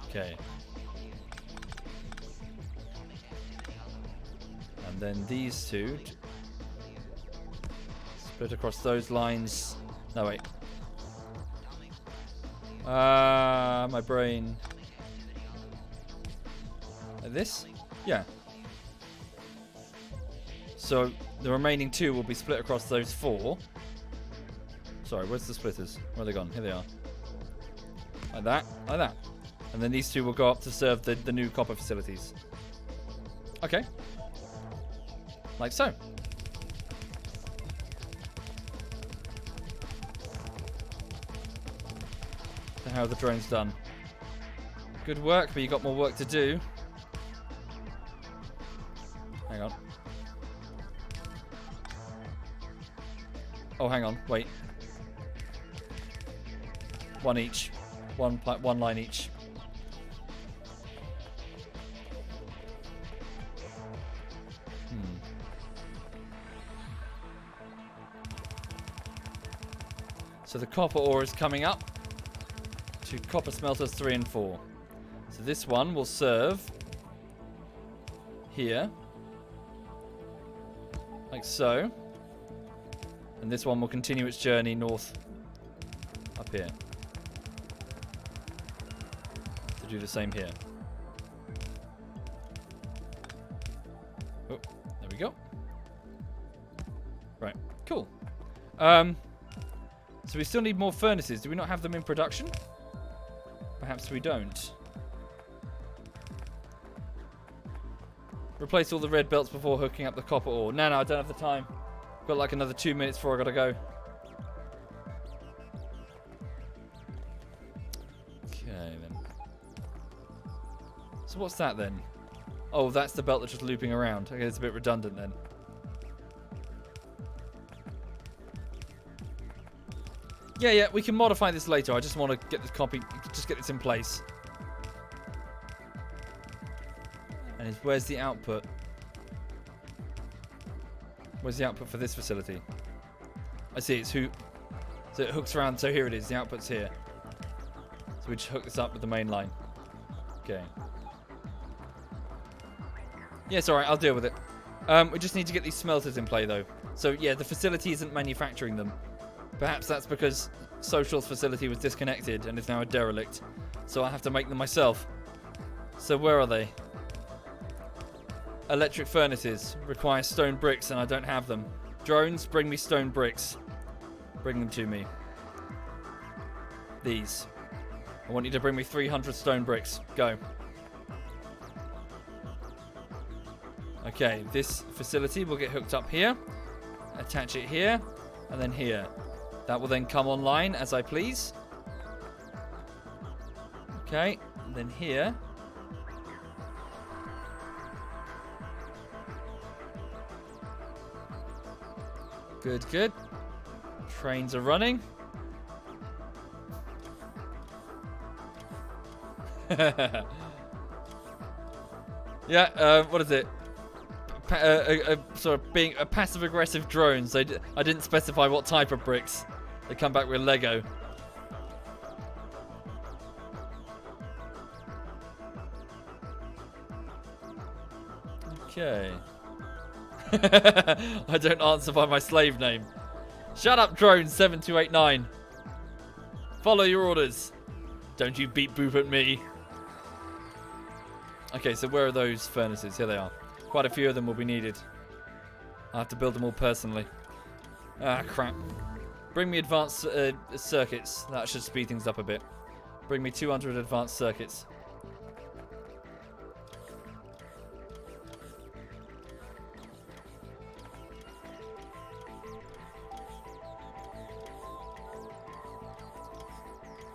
Okay. And then these two split across those lines. No, wait. My brain. Like this? Yeah. So the remaining two will be split across those four. Sorry, where's the splitters? Where are they gone? Here they are. Like that, like that. And then these two will go up to serve the new copper facilities. Okay. Like so. So how are the drones done? Good work, but you got more work to do. Hang on. Oh, hang on. Wait. One each. One line each. So the copper ore is coming up to copper smelters 3 and 4. So this one will serve here, like so. And this one will continue its journey north up here to do the same here. Oh, there we go. Right, cool. So we still need more furnaces. Do we not have them in production? Perhaps we don't. Replace all the red belts before hooking up the copper ore. No, I don't have the time. Got like another 2 minutes before I gotta go. Okay then. So what's that then? Oh, that's the belt that's just looping around. Okay, it's a bit redundant then. Yeah, we can modify this later. I just want to get this copy, just get this in place. And where's the output? Where's the output for this facility? I see, it's so it hooks around, so here it is, the output's here. So we just hook this up with the main line. Okay. Yeah, it's alright, I'll deal with it. We just need to get these smelters in play, though. So, yeah, the facility isn't manufacturing them. Perhaps that's because Social's facility was disconnected and is now a derelict. So I have to make them myself. So where are they? Electric furnaces require stone bricks and I don't have them. Drones, bring me stone bricks. Bring them to me. These. I want you to bring me 300 stone bricks. Go. Okay, this facility will get hooked up here. Attach it here. And then here. That will then come online as I please. Okay, and then here. Good, good. Trains are running. Yeah, what is it? Sort of being a passive-aggressive drone. So I didn't specify what type of bricks. They come back with Lego. Okay. I don't answer by my slave name. Shut up, drone 7289. Follow your orders. Don't you beep boop at me. Okay, so where are those furnaces? Here they are. Quite a few of them will be needed. I'll have to build them all personally. Ah, crap. Bring me advanced circuits. That should speed things up a bit. Bring me 200 advanced circuits.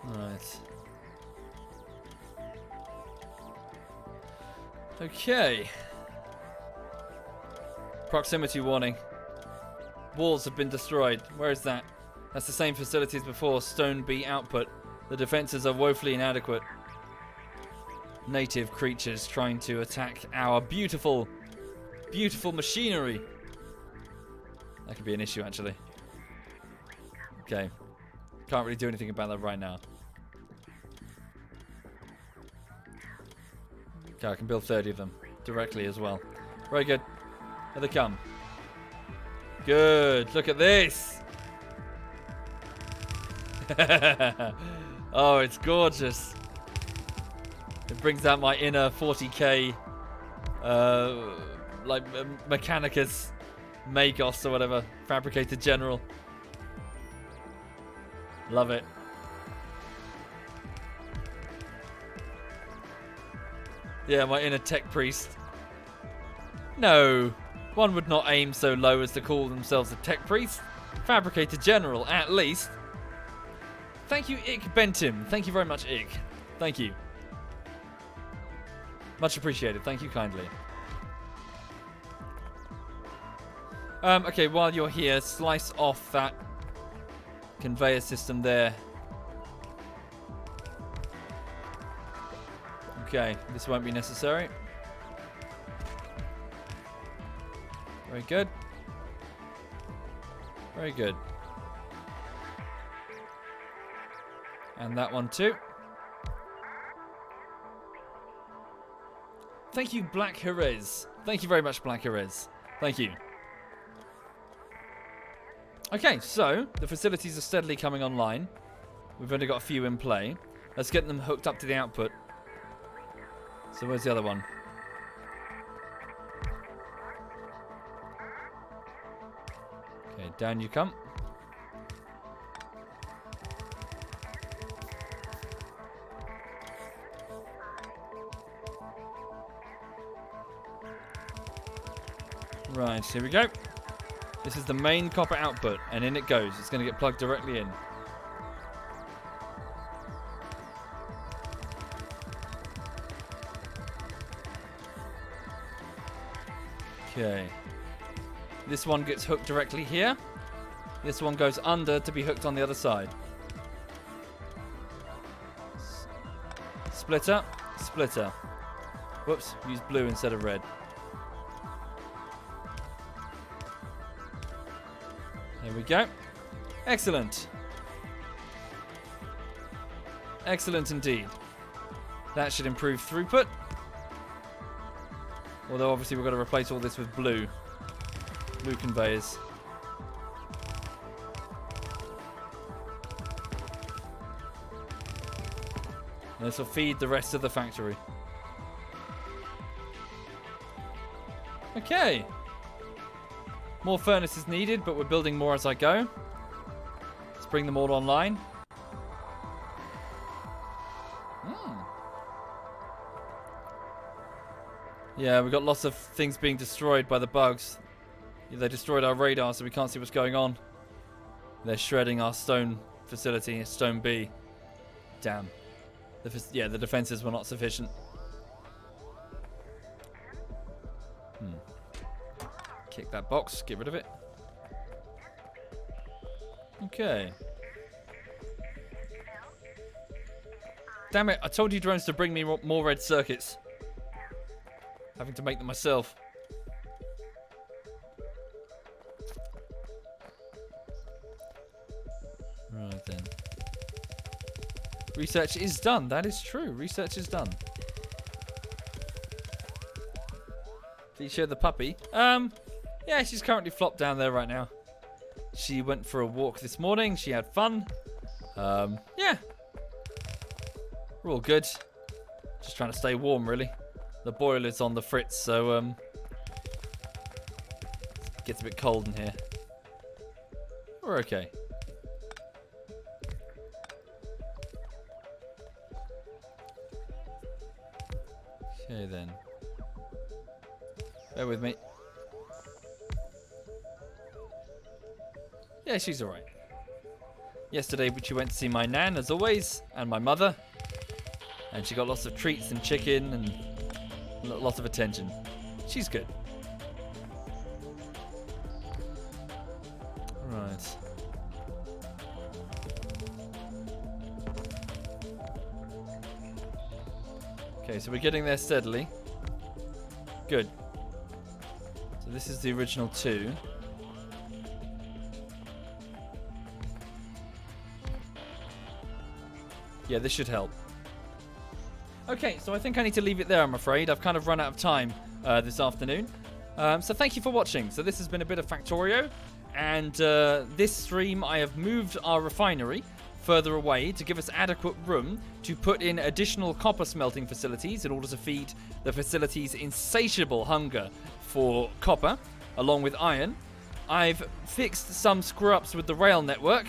Right. Okay. Proximity warning. Walls have been destroyed. Where is that? That's the same facility as before. Stone B output. The defenses are woefully inadequate. Native creatures trying to attack our beautiful, beautiful machinery. That could be an issue, actually. Okay. Can't really do anything about that right now. Okay, I can build 30 of them directly as well. Very good. Here they come. Good. Look at this. Oh, it's gorgeous. It brings out my inner 40k like Mechanicus Magos or whatever. Fabricator General. Love it. Yeah, my inner tech priest. No, one would not aim so low as to call themselves a tech priest. Fabricator General, at least. Thank you, Ick Bentim. Thank you very much, Ick. Thank you. Much appreciated. Thank you kindly. Okay, while you're here, slice off that conveyor system there. Okay, this won't be necessary. Very good. Very good. And that one too. Thank you, Black Jerez. Thank you very much, Black Jerez. Thank you. Okay, so the facilities are steadily coming online. We've only got a few in play. Let's get them hooked up to the output. So where's the other one? Okay, down you come. Right, here we go. This is the main copper output, and in it goes. It's going to get plugged directly in. Okay. This one gets hooked directly here. This one goes under to be hooked on the other side. Splitter, splitter. Whoops, use blue instead of red. There we go. Excellent. Excellent indeed. That should improve throughput. Although obviously we've got to replace all this with blue conveyors. And this will feed the rest of the factory. Okay. More furnaces needed, but we're building more as I go. Let's bring them all online. Yeah, we've got lots of things being destroyed by the bugs. They destroyed our radar, so we can't see what's going on. They're shredding our stone facility, stone B. Damn. The defenses were not sufficient. Kick that box, get rid of it. Okay. Damn it, I told you drones to bring me more red circuits. Having to make them myself. Right then. Research is done. That is true. Research is done. Did you show the puppy? Yeah, she's currently flopped down there right now. She went for a walk this morning. She had fun. Yeah. We're all good. Just trying to stay warm, really. The boiler's on the fritz, so it gets a bit cold in here. We're okay. Okay then. Bear with me. Yeah, she's alright. Yesterday she went to see my nan, as always, and my mother. And she got lots of treats and chicken and lots of attention. She's good. Right. Okay, so we're getting there steadily. Good. So this is the original 2. Yeah, this should help. Okay, so I think I need to leave it there, I'm afraid. I've kind of run out of time this afternoon. So thank you for watching. So this has been a bit of Factorio. And this stream, I have moved our refinery further away to give us adequate room to put in additional copper smelting facilities in order to feed the facility's insatiable hunger for copper, along with iron. I've fixed some screw-ups with the rail network,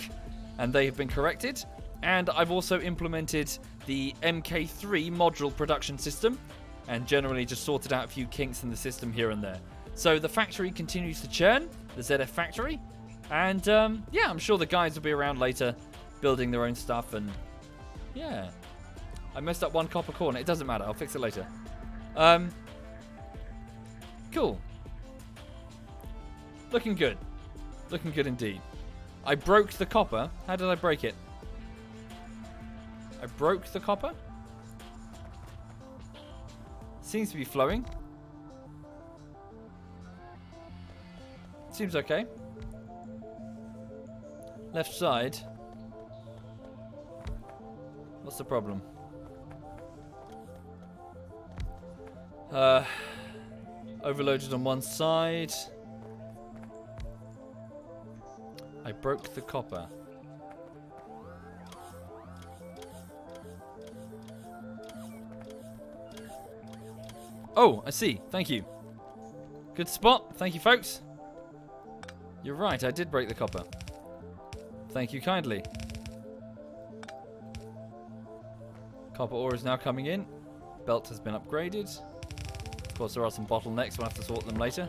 and they have been corrected. And I've also implemented the MK3 module production system and generally just sorted out a few kinks in the system here and there. So the factory continues to churn, the ZF factory, and yeah, I'm sure the guys will be around later building their own stuff. And yeah, I messed up one copper corner. It doesn't matter, I'll fix it later. Cool. Looking good. Looking good indeed. I broke the copper. How did I break it? I broke the copper. Seems to be flowing. Seems okay. Left side. What's the problem? Overloaded on one side. I broke the copper. Oh, I see. Thank you. Good spot. Thank you, folks. You're right, I did break the copper. Thank you kindly. Copper ore is now coming in. Belt has been upgraded. Of course, there are some bottlenecks. We'll have to sort them later.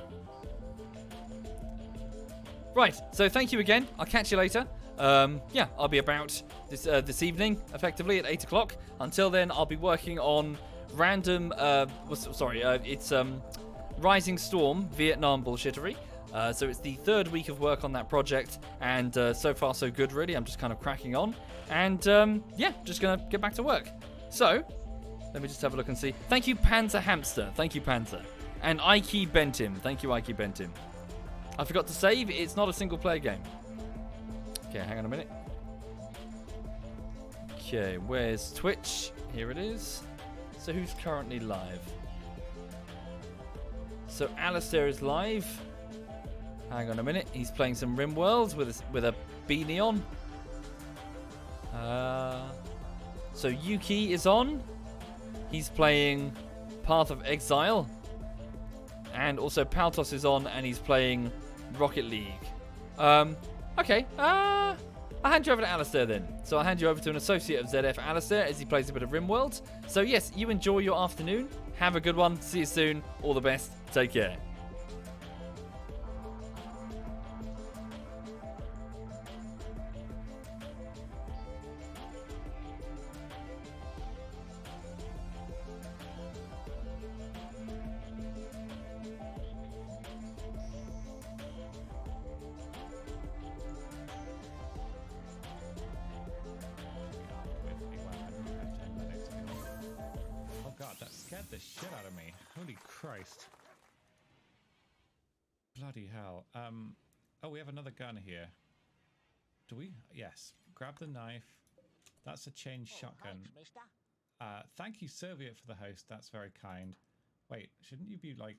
Right, so thank you again. I'll catch you later. Yeah, I'll be about this evening, effectively, at 8 o'clock. Until then, I'll be working on random... it's Rising Storm Vietnam bullshittery. So it's the 3rd week of work on that project, and so far so good, really. I'm just kind of cracking on, and yeah, just gonna get back to work. So let me just have a look and see. Thank you, Panzer Hamster. Thank you, Panzer. And Ike Bentim. Thank you, Ike Bentim. I forgot to save. It's not a single player game. Okay, hang on a minute. Okay, where's Twitch? Here it is. So who's currently live? So Alistair is live. Hang on a minute. He's playing some RimWorld with a beanie on. So Yuki is on. He's playing Path of Exile. And also Paltos is on and he's playing Rocket League. Okay. I'll hand you over to Alistair then. So I'll hand you over to an associate of ZF, Alistair, as he plays a bit of RimWorld. So yes, you enjoy your afternoon. Have a good one. See you soon. All the best. Take care. The shit out of me. Holy Christ. Bloody hell. Oh, we have another gun here. Do we? Yes. Grab the knife. That's a chain shotgun. Thank you, Soviet, for the host. That's very kind. Wait, shouldn't you be, like,